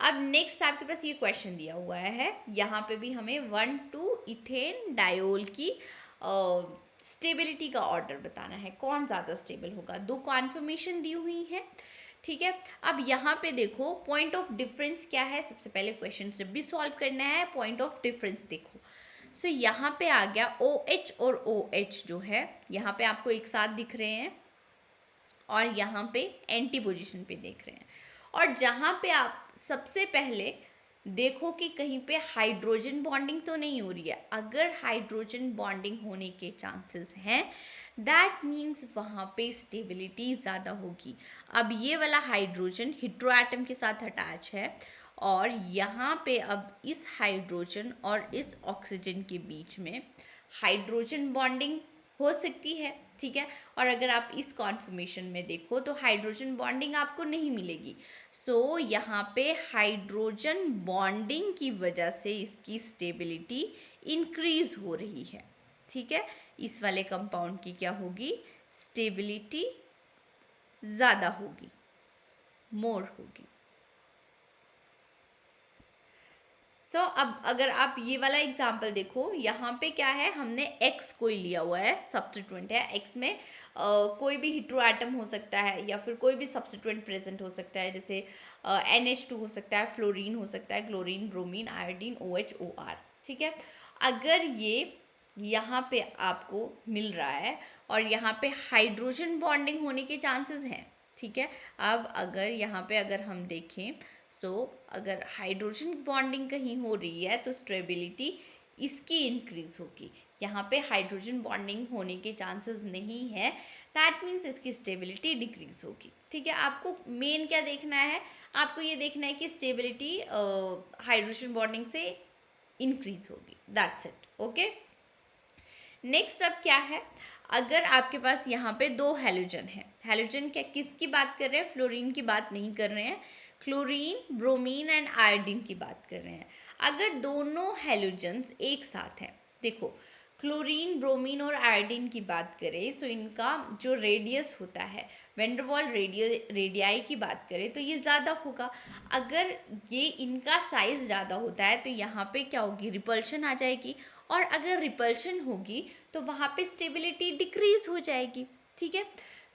अब नेक्स्ट आपके पास ये क्वेश्चन दिया हुआ है, यहाँ पे भी हमें 1,2 इथेन डायोल की स्टेबिलिटी का ऑर्डर बताना है, कौन ज़्यादा स्टेबल होगा, दो कॉन्फर्मेशन दी हुई है, ठीक है। अब यहाँ पे देखो पॉइंट ऑफ डिफरेंस क्या है, सबसे पहले क्वेश्चन जब भी सॉल्व करना है पॉइंट ऑफ डिफरेंस देखो। सो यहाँ पे आ गया OH और OH जो है यहाँ पे आपको एक साथ दिख रहे हैं और यहाँ पे एंटी पोजीशन पे देख रहे हैं, और जहाँ पे आप सबसे पहले देखो कि कहीं पे हाइड्रोजन बॉन्डिंग तो नहीं हो रही है, अगर हाइड्रोजन बॉन्डिंग होने के चांसेस हैं दैट मीन्स वहाँ पे स्टेबिलिटी ज़्यादा होगी। अब ये वाला हाइड्रोजन हेटेरो एटम के साथ अटैच है और यहाँ पे अब इस हाइड्रोजन और इस ऑक्सीजन के बीच में हाइड्रोजन बॉन्डिंग हो सकती है, ठीक है, और अगर आप इस कॉन्फर्मेशन में देखो तो हाइड्रोजन बॉन्डिंग आपको नहीं मिलेगी, सो यहाँ पे हाइड्रोजन बॉन्डिंग की वजह से इसकी स्टेबिलिटी इंक्रीज हो रही है, ठीक है, इस वाले कंपाउंड की क्या होगी, स्टेबिलिटी ज़्यादा होगी, मोर होगी। सो अब अगर आप ये वाला एग्जाम्पल देखो, यहाँ पे क्या है, हमने X कोई लिया हुआ है, सब्स्टिट्यूएंट है, X में कोई भी हेटेरो एटम हो सकता है या फिर कोई भी सब्स्टिट्यूएंट प्रेजेंट हो सकता है, जैसे NH2 हो सकता है, फ्लोरीन हो सकता है, chlorine, bromine, iodine, OH, OR, ठीक है। अगर ये यहाँ पे आपको मिल रहा है और यहाँ पे हाइड्रोजन बॉन्डिंग होने के चांसेस हैं, ठीक है। अब अगर यहाँ पे अगर हम देखें अगर हाइड्रोजन बॉन्डिंग कहीं हो रही है तो स्टेबिलिटी इसकी इंक्रीज होगी, यहाँ पे हाइड्रोजन बॉन्डिंग होने के चांसेस नहीं है, दैट मीन्स इसकी स्टेबिलिटी डिक्रीज होगी, ठीक है। आपको मेन क्या देखना है, आपको ये देखना है कि स्टेबिलिटी हाइड्रोजन बॉन्डिंग से इंक्रीज होगी, दैट्स इट, ओके। नेक्स्ट अब क्या है, अगर आपके पास यहाँ पे दो हैलोजन है, हैलोजन क्या किसकी बात कर रहे हैं, फ्लोरीन की बात नहीं कर रहे हैं, क्लोरीन, ब्रोमीन एंड आयोडीन की बात कर रहे हैं। अगर दोनों हैलोजन्स एक साथ हैं, देखो क्लोरीन, ब्रोमीन और आयोडीन की बात करें सो इनका जो रेडियस होता है, वैन डर वाल्स रेडियाई की बात करें तो ये ज़्यादा होगा। अगर ये इनका साइज़ ज़्यादा होता है तो यहाँ पे क्या होगी, रिपल्शन आ जाएगी, और अगर रिपल्शन होगी तो वहाँ पे स्टेबिलिटी डिक्रीज हो जाएगी, ठीक है।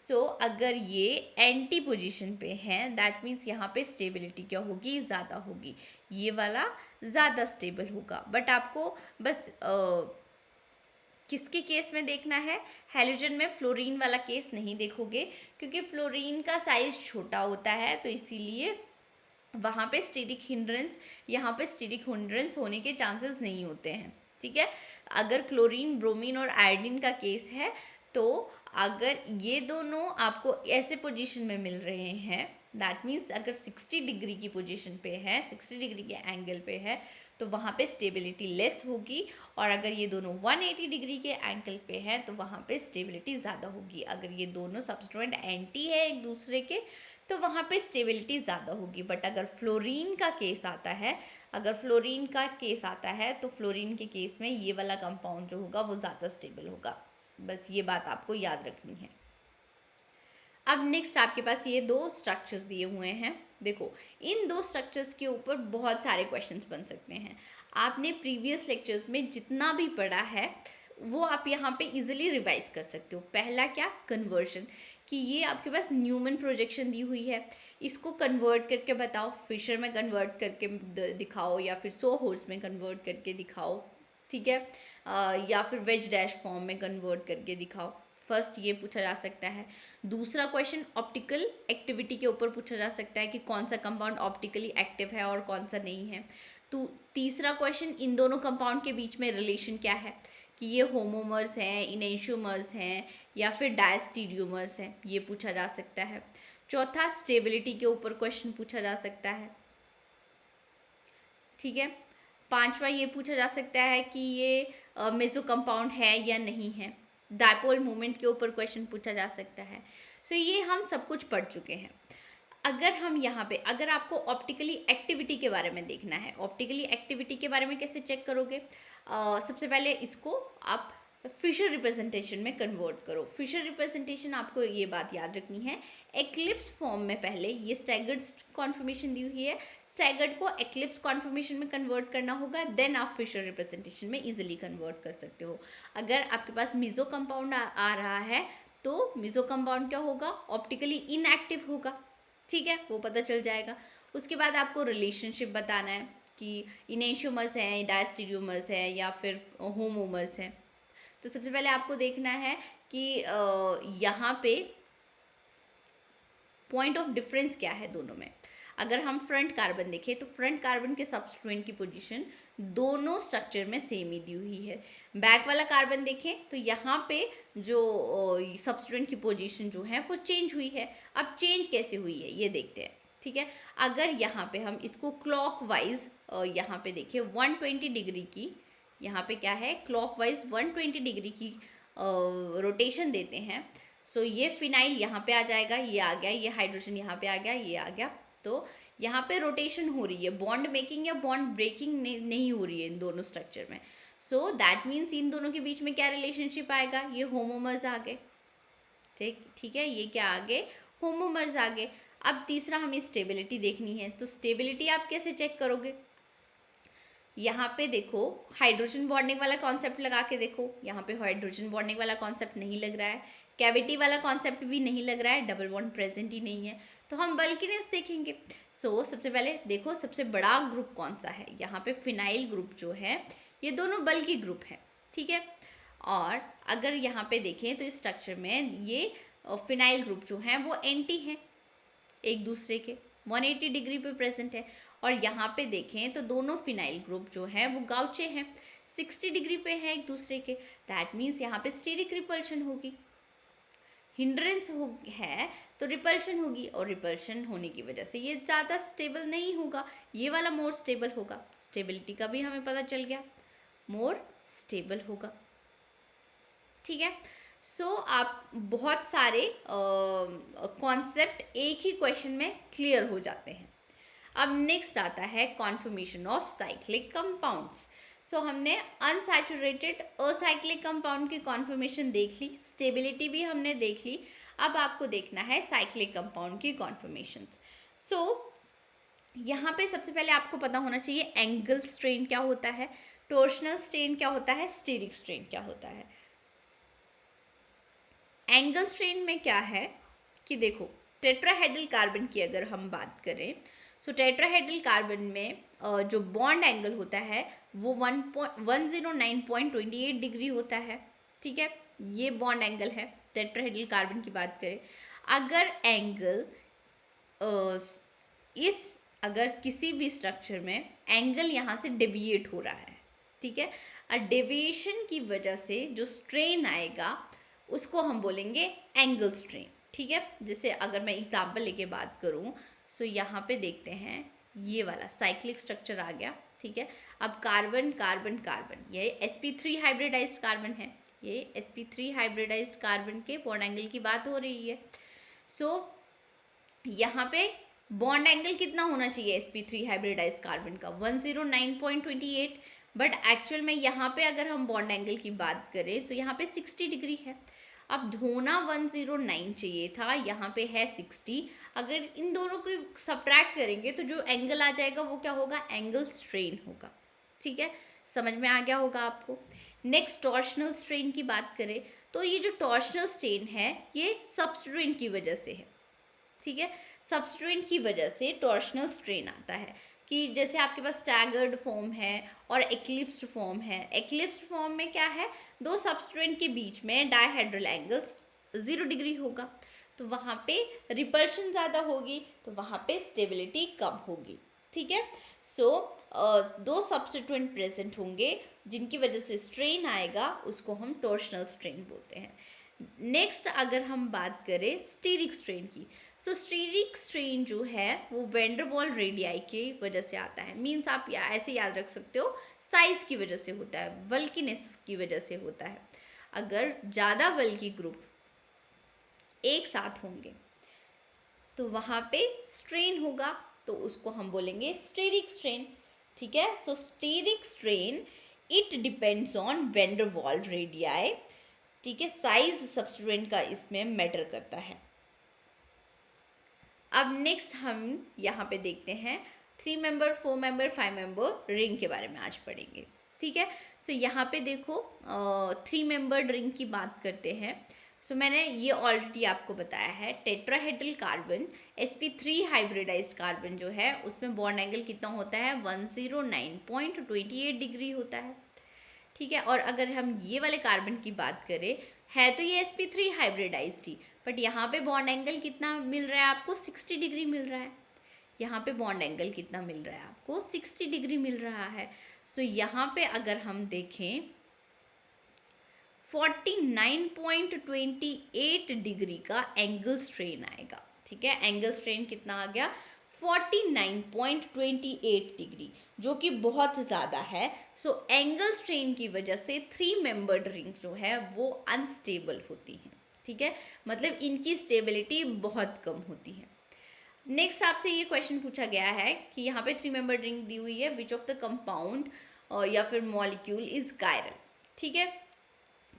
सो अगर ये एंटी पोजीशन पे हैं दैट मीन्स यहाँ पे स्टेबिलिटी क्या होगी, ज़्यादा होगी, ये वाला ज़्यादा स्टेबल होगा। बट आपको बस किसके केस में देखना है, हैलोजन में फ्लोरीन वाला केस नहीं देखोगे क्योंकि फ्लोरीन का साइज छोटा होता है, तो इसीलिए वहाँ पे स्टेरिक हिंड्रेंस, यहाँ पे स्टेरिक हिंड्रेंस होने के चांसेस नहीं होते हैं, ठीक है। अगर क्लोरीन, ब्रोमीन और आयोडीन का केस है तो अगर ये दोनों आपको ऐसे पोजीशन में मिल रहे हैं दैट मीन्स अगर 60 डिग्री की पोजीशन पे है, 60 डिग्री के एंगल पे है तो वहाँ पे स्टेबिलिटी लेस होगी, और अगर ये दोनों 180 डिग्री के एंगल पे हैं तो वहाँ पे स्टेबिलिटी ज़्यादा होगी। अगर ये दोनों सब्स्टिट्यूएंट एंटी है एक दूसरे के तो वहाँ पे स्टेबिलिटी ज़्यादा होगी। बट अगर फ्लोरीन का केस आता है, अगर फ्लोरीन का केस आता है तो फ्लोरीन के केस में ये वाला कंपाउंड जो होगा वो ज़्यादा स्टेबल होगा, बस ये बात आपको याद रखनी है। अब नेक्स्ट आपके पास ये दो स्ट्रक्चर्स दिए हुए हैं, देखो इन दो स्ट्रक्चर्स के ऊपर बहुत सारे क्वेश्चंस बन सकते हैं। आपने प्रीवियस लेक्चर्स में जितना भी पढ़ा है वो आप यहाँ पे इजीली रिवाइज कर सकते हो। पहला क्या, कन्वर्शन, कि ये आपके पास न्यूमन प्रोजेक्शन दी हुई है, इसको कन्वर्ट करके बताओ, फिशर में कन्वर्ट करके दिखाओ या फिर सो होर्स में कन्वर्ट करके दिखाओ, ठीक है, या फिर वेज डैश फॉर्म में कन्वर्ट करके दिखाओ। फर्स्ट ये पूछा जा सकता है। दूसरा क्वेश्चन ऑप्टिकल एक्टिविटी के ऊपर पूछा जा सकता है कि कौन सा कंपाउंड ऑप्टिकली एक्टिव है और कौन सा नहीं है। तो तीसरा क्वेश्चन, इन दोनों कंपाउंड के बीच में रिलेशन क्या है, कि ये होमोमर्स हैं, इनेंशियोमर्स हैं या फिर डायस्टीरियोमर्स हैं, ये पूछा जा सकता है। चौथा, स्टेबिलिटी के ऊपर क्वेश्चन पूछा जा सकता है। ठीक है। पांचवा ये पूछा जा सकता है कि ये मेसो कंपाउंड है या नहीं है। डायपोल मूवमेंट के ऊपर क्वेश्चन पूछा जा सकता है। सो ये हम सब कुछ पढ़ चुके हैं। अगर हम यहाँ पे, अगर आपको ऑप्टिकली एक्टिविटी के बारे में देखना है, ऑप्टिकली एक्टिविटी के बारे में कैसे चेक करोगे? सबसे पहले इसको आप फिशर रिप्रेजेंटेशन में कन्वर्ट करो। फिशर रिप्रेजेंटेशन, आपको ये बात याद रखनी है, एक्लिप्स फॉर्म में पहले ये स्टैगर्ड कॉन्फर्मेशन दी हुई है, स्टैगर्ड को एक्लिप्स कॉन्फर्मेशन में कन्वर्ट करना होगा, देन आप फिशर रिप्रेजेंटेशन में इजीली कन्वर्ट कर सकते हो। अगर आपके पास मिजो कंपाउंड आ रहा है तो मिजो कंपाउंड क्या होगा? ऑप्टिकली इनएक्टिव होगा। ठीक है, वो पता चल जाएगा। उसके बाद आपको रिलेशनशिप बताना है कि इनेंशियोमर्स हैं, डायस्टीरियोमर्स हैं या फिर होमोमर्स हैं। तो सबसे पहले आपको देखना है कि यहाँ पे पॉइंट ऑफ डिफरेंस क्या है दोनों में। अगर हम फ्रंट कार्बन देखें तो फ्रंट कार्बन के सबस्ट्रेट की पोजीशन दोनों स्ट्रक्चर में सेम ही दी हुई है। बैक वाला कार्बन देखें तो यहाँ पे जो सबस्ट्रेट की पोजीशन जो है वो चेंज हुई है। अब चेंज कैसे हुई है ये देखते हैं। ठीक है, अगर यहाँ पे हम इसको क्लॉकवाइज यहाँ पे देखें 120 डिग्री की, यहाँ पे क्या है, क्लॉकवाइज 120 डिग्री की रोटेशन देते हैं। सो ये फिनाइल यहाँ पे आ जाएगा, ये आ गया, ये हाइड्रोजन यहाँ पे आ गया, ये आ गया। तो यहाँ पे रोटेशन हो रही है, बॉन्ड मेकिंग या बॉन्ड ब्रेकिंग नहीं हो रही है इन दोनों स्ट्रक्चर में। सो दैट मीन्स इन दोनों के बीच में क्या रिलेशनशिप आएगा? ये होमोमर्स आ गए। ठीक है, ये क्या आ गए? होमोमर्स आ गए। अब तीसरा हमें स्टेबिलिटी देखनी है। तो स्टेबिलिटी आप कैसे चेक करोगे? यहाँ पे देखो, हाइड्रोजन बॉन्डिंग वाला कॉन्सेप्ट लगा के देखो। यहाँ पे हाइड्रोजन बॉन्डिंग वाला कॉन्सेप्ट नहीं लग रहा है, कैविटी वाला कॉन्सेप्ट भी नहीं लग रहा है, डबल बॉन्ड प्रेजेंट ही नहीं है। तो हम बल्किनेस देखेंगे। सबसे पहले देखो सबसे बड़ा ग्रुप कौन सा है। यहाँ पे फिनाइल ग्रुप जो है, ये दोनों बल्कि ग्रुप है। ठीक है, और अगर यहाँ पे देखें तो इस स्ट्रक्चर में ये फिनाइल ग्रुप जो है वो एंटी है एक दूसरे के, 180 डिग्री पे प्रेजेंट है। और यहाँ पे देखें तो दोनों फिनाइल ग्रुप जो है वो गाउचे हैं, 60 डिग्री पे हैं एक दूसरे के। दैट मीन्स यहाँ पे स्टेरिक रिपल्शन होगी, हिंड्रेंस है तो रिपल्शन होगी, और रिपल्शन होने की वजह से ये ज़्यादा स्टेबल नहीं होगा, ये वाला मोर स्टेबल होगा। स्टेबिलिटी का भी हमें पता चल गया, मोर स्टेबल होगा। ठीक है, आप बहुत सारे कॉन्सेप्ट एक ही क्वेश्चन में क्लियर हो जाते हैं। अब नेक्स्ट आता है कॉन्फर्मेशन ऑफ साइक्लिक कंपाउंड्स। हमने अनसैचुरेटेड असाइक्लिक कंपाउंड की कॉन्फर्मेशन देख ली, स्टेबिलिटी भी हमने देख ली। अब आपको देखना है साइक्लिक कंपाउंड की कॉन्फर्मेशंस। यहाँ पे सबसे पहले आपको पता होना चाहिए एंगल स्ट्रेन क्या होता है, टॉर्शनल स्ट्रेन क्या होता है, स्टेरिक स्ट्रेन क्या होता है। एंगल स्ट्रेन में क्या है कि देखो, टेट्राहेड्रल कार्बन की अगर हम बात करें, टेट्राहेड्रल कार्बन में जो बॉन्ड एंगल होता है वो 109.28 डिग्री होता है। ठीक है, ये बॉन्ड एंगल है टेट्राहेड्रल कार्बन की बात करें। अगर एंगल अगर किसी भी स्ट्रक्चर में एंगल यहाँ से डेविएट हो रहा है, ठीक है, और डेविएशन की वजह से जो स्ट्रेन आएगा उसको हम बोलेंगे एंगल स्ट्रेन। ठीक है, जैसे अगर मैं एग्जांपल लेके बात करूँ, यहाँ पे देखते हैं ये वाला साइक्लिक स्ट्रक्चर आ गया। ठीक है, अब कार्बन कार्बन कार्बन, ये sp3 हाइब्रिडाइज्ड कार्बन है, ये sp3 हाइब्रिडाइज्ड कार्बन के बॉन्ड एंगल की बात हो रही है। यहाँ पे बॉन्ड एंगल कितना होना चाहिए sp3 हाइब्रिडाइज्ड कार्बन का? 109.28, बट एक्चुअल में यहाँ पे अगर हम बॉन्ड एंगल की बात करें तो यहाँ पे 60 डिग्री है। अब होना 109 चाहिए था, यहाँ पे है 60। अगर इन दोनों को सब्ट्रैक्ट करेंगे तो जो एंगल आ जाएगा वो क्या होगा? एंगल स्ट्रेन होगा। ठीक है, समझ में आ गया होगा आपको। नेक्स्ट टॉर्शनल स्ट्रेन की बात करें तो ये जो टॉर्शनल स्ट्रेन है ये सबस्ट्रेट की वजह से है। ठीक है, सबस्ट्रेट की वजह से टॉर्शनल स्ट्रेन आता है कि जैसे आपके पास स्टैगर्ड फॉर्म है और एक्लिप्स्ड फॉर्म है। एक्लिप्स्ड फॉर्म में क्या है, दो सबस्ट्रेट के बीच में डायहेड्रल एंगल्स 0 डिग्री होगा, तो वहाँ पे रिपल्शन ज़्यादा होगी, तो वहाँ पे स्टेबिलिटी कम होगी। ठीक है, दो सब्स्टिट्यूएंट प्रेजेंट होंगे जिनकी वजह से स्ट्रेन आएगा, उसको हम टॉर्शनल स्ट्रेन बोलते हैं। नेक्स्ट अगर हम बात करें स्टीरिक स्ट्रेन की, सो स्टीरिक स्ट्रेन जो है वो वैन डर वाल रेडियाई की वजह से आता है। मीन्स आप ऐसे याद रख सकते हो, साइज की वजह से होता है, बल्कीनेस की वजह से होता है। अगर ज़्यादा बल्की ग्रुप एक साथ होंगे तो वहाँ पे स्ट्रेन होगा, तो उसको हम बोलेंगे स्टीरिक स्ट्रेन। ठीक है, so steric strain it depends on van der Waals radii. ठीक है, साइज सब्स्टिट्यूएंट का इसमें मैटर करता है। अब नेक्स्ट हम यहाँ पे देखते हैं 3 मेंबर, 4 मेंबर, 5 मेंबर रिंग के बारे में आज पढ़ेंगे। ठीक है, सो यहाँ पे देखो 3 मेंबर्ड रिंग की बात करते हैं। सो मैंने ये ऑलरेडी आपको बताया है, tetrahedral carbon sp3 hybridised carbon जो है उसमें बॉन्ड एंगल कितना होता है 109.28 डिग्री होता है। ठीक है, और अगर हम ये वाले कार्बन की बात करें, है तो ये sp3 हाइब्रिडाइज्ड ही, बट यहाँ पे बॉन्ड एंगल कितना मिल रहा है आपको 60 डिग्री मिल रहा है। यहाँ पे बॉन्ड एंगल कितना मिल रहा है आपको 60 डिग्री मिल रहा है। सो यहाँ पे अगर हम देखें 49.28 डिग्री का एंगल स्ट्रेन आएगा। ठीक है, एंगल स्ट्रेन कितना आ गया 49.28 डिग्री, जो कि बहुत ज़्यादा है। सो एंगल स्ट्रेन की वजह से 3 मेंबर्ड रिंग जो है वो अनस्टेबल होती हैं। ठीक है, मतलब इनकी स्टेबिलिटी बहुत कम होती है। नेक्स्ट आपसे ये क्वेश्चन पूछा गया है कि यहाँ पे 3 मेंबर्ड रिंग दी हुई है, विच ऑफ द कंपाउंड या फिर मॉलिक्यूल इज कायरल। ठीक है,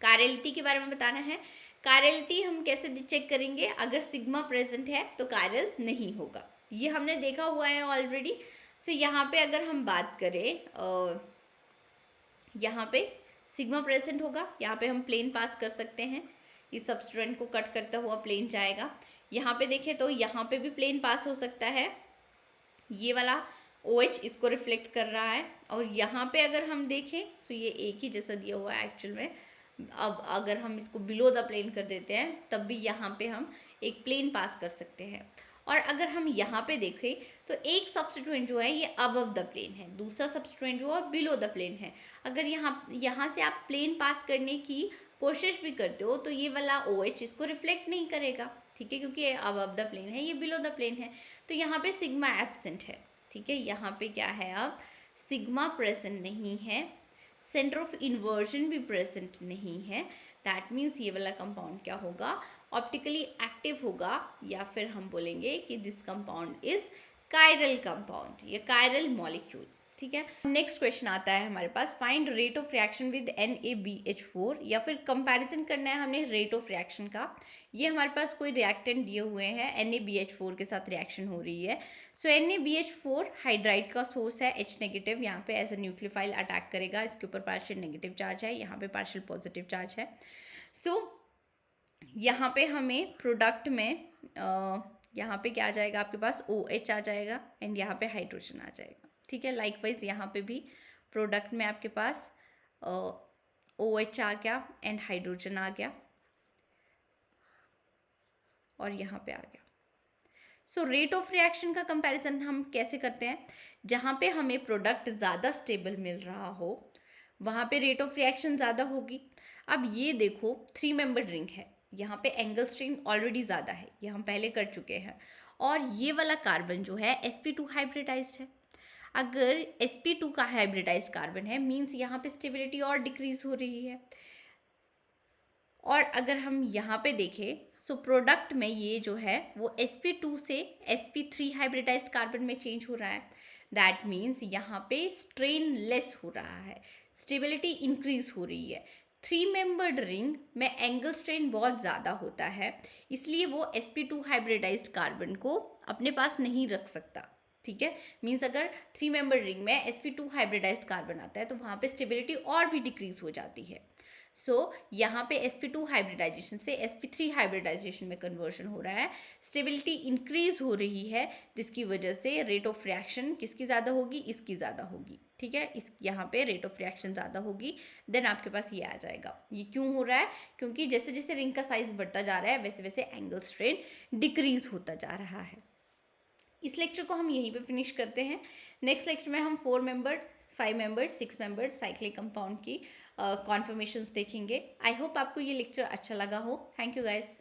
कायरलिटी के बारे में बताना है। कायरलिटी हम कैसे चेक करेंगे, अगर सिग्मा प्रेजेंट है तो कायरल नहीं होगा, ये हमने देखा हुआ है ऑलरेडी। सो यहाँ पे अगर हम बात करें, यहाँ पे सिग्मा प्रेजेंट होगा, यहाँ पे हम प्लेन पास कर सकते हैं, इस सब्स्टिट्यूएंट को कट करता हुआ प्लेन जाएगा। यहाँ पे देखें तो यहाँ पे भी प्लेन पास हो सकता है, ये वाला OH इसको रिफ्लेक्ट कर रहा है। और यहाँ पे अगर हम देखें तो ये एक ही जैसा दिया हुआ है एक्चुअल में। अब अगर हम इसको बिलो द प्लेन कर देते हैं तब भी यहाँ पे हम एक प्लेन पास कर सकते हैं। और अगर हम यहाँ पे देखें तो एक सब्स्टिट्यूएंट जो है ये अबव द प्लेन है, दूसरा सब्स्टिट्यूएंट जो है बिलो द प्लेन है। अगर यहाँ से आप प्लेन पास करने की कोशिश भी करते हो तो ये वाला OH इसको रिफ्लेक्ट नहीं करेगा। ठीक है, क्योंकि ये अबव द प्लेन है, ये बिलो द प्लेन है, तो यहाँ पे सिग्मा एब्सेंट है। ठीक है, यहाँ पे क्या है, अब सिग्मा प्रेजेंट नहीं है, सेंटर ऑफ इन्वर्जन भी प्रेजेंट नहीं है। दैट मीन्स ये वाला कंपाउंड क्या होगा, ऑप्टिकली एक्टिव होगा, या फिर हम बोलेंगे कि this compound is chiral compound या कायरल मॉलिक्यूल। ठीक है, नेक्स्ट क्वेश्चन आता है हमारे पास, find rate of reaction with NaBH4, या फिर कंपैरिजन करना है हमने रेट ऑफ रिएक्शन का। ये हमारे पास कोई रिएक्टेंट दिए हुए हैं, NaBH4 के साथ रिएक्शन हो रही है। सो NaBH4 हाइड्राइड का सोर्स है, H नेगेटिव, यहाँ पे एज ए न्यूक्लियोफाइल अटैक करेगा, इसके ऊपर पार्शियल नेगेटिव चार्ज है, यहाँ पे पार्शियल पॉजिटिव चार्ज है। सो यहाँ पे हमें प्रोडक्ट में यहाँ पे क्या आ जाएगा आपके पास OH आ जाएगा एंड यहाँ पे हाइड्रोजन आ जाएगा। ठीक है, लाइकवाइज यहाँ पे भी प्रोडक्ट में आपके पास OH आ गया एंड हाइड्रोजन आ गया और यहाँ पे आ गया। सो रेट ऑफ रिएक्शन का कंपैरिजन हम कैसे करते हैं, जहाँ पे हमें प्रोडक्ट ज़्यादा स्टेबल मिल रहा हो वहाँ पे रेट ऑफ रिएक्शन ज़्यादा होगी। अब ये देखो 3 मेंबर्ड रिंग है, यहाँ पे एंगल स्ट्रेन ऑलरेडी ज़्यादा है, ये हम पहले कर चुके हैं, और ये वाला कार्बन जो है sp2 हाइब्रिडाइज्ड है। अगर sp2 का हाइब्रिडाइज्ड कार्बन है मीन्स यहाँ पे स्टेबिलिटी और डिक्रीज हो रही है। और अगर हम यहाँ पे देखें सो प्रोडक्ट में ये जो है वो sp2 से sp3 हाइब्रिडाइज्ड कार्बन में चेंज हो रहा है। दैट मीन्स यहाँ पे स्ट्रेन लेस हो रहा है, स्टेबिलिटी इंक्रीज हो रही है। 3 मेंबर्ड रिंग में एंगल स्ट्रेन बहुत ज़्यादा होता है, इसलिए वो sp2 हाइब्रिडाइज्ड कार्बन को अपने पास नहीं रख सकता। ठीक है, मीन्स अगर 3 मेंबर्ड रिंग में sp2 हाइब्रिडाइज्ड कार्बन आता है तो वहाँ पे स्टेबिलिटी और भी डिक्रीज हो जाती है। सो यहाँ पे sp2 हाइब्रिडाइजेशन से sp3 हाइब्रिडाइजेशन में कन्वर्शन हो रहा है, स्टेबिलिटी इंक्रीज हो रही है, जिसकी वजह से रेट ऑफ रिएक्शन किसकी ज़्यादा होगी, इसकी ज़्यादा होगी। ठीक है, इस यहाँ पे रेट ऑफ रिएक्शन ज़्यादा होगी, देन आपके पास ये आ जाएगा। ये क्यों हो रहा है, क्योंकि जैसे जैसे रिंग का साइज बढ़ता जा रहा है वैसे वैसे एंगल स्ट्रेन डिक्रीज होता जा रहा है। इस लेक्चर को हम यहीं पे फिनिश करते हैं। नेक्स्ट लेक्चर में हम 4 membered, 5 membered, 6 membered cyclic compound की कॉन्फर्मेशंस देखेंगे। आई होप आपको ये लेक्चर अच्छा लगा हो। Thank you guys.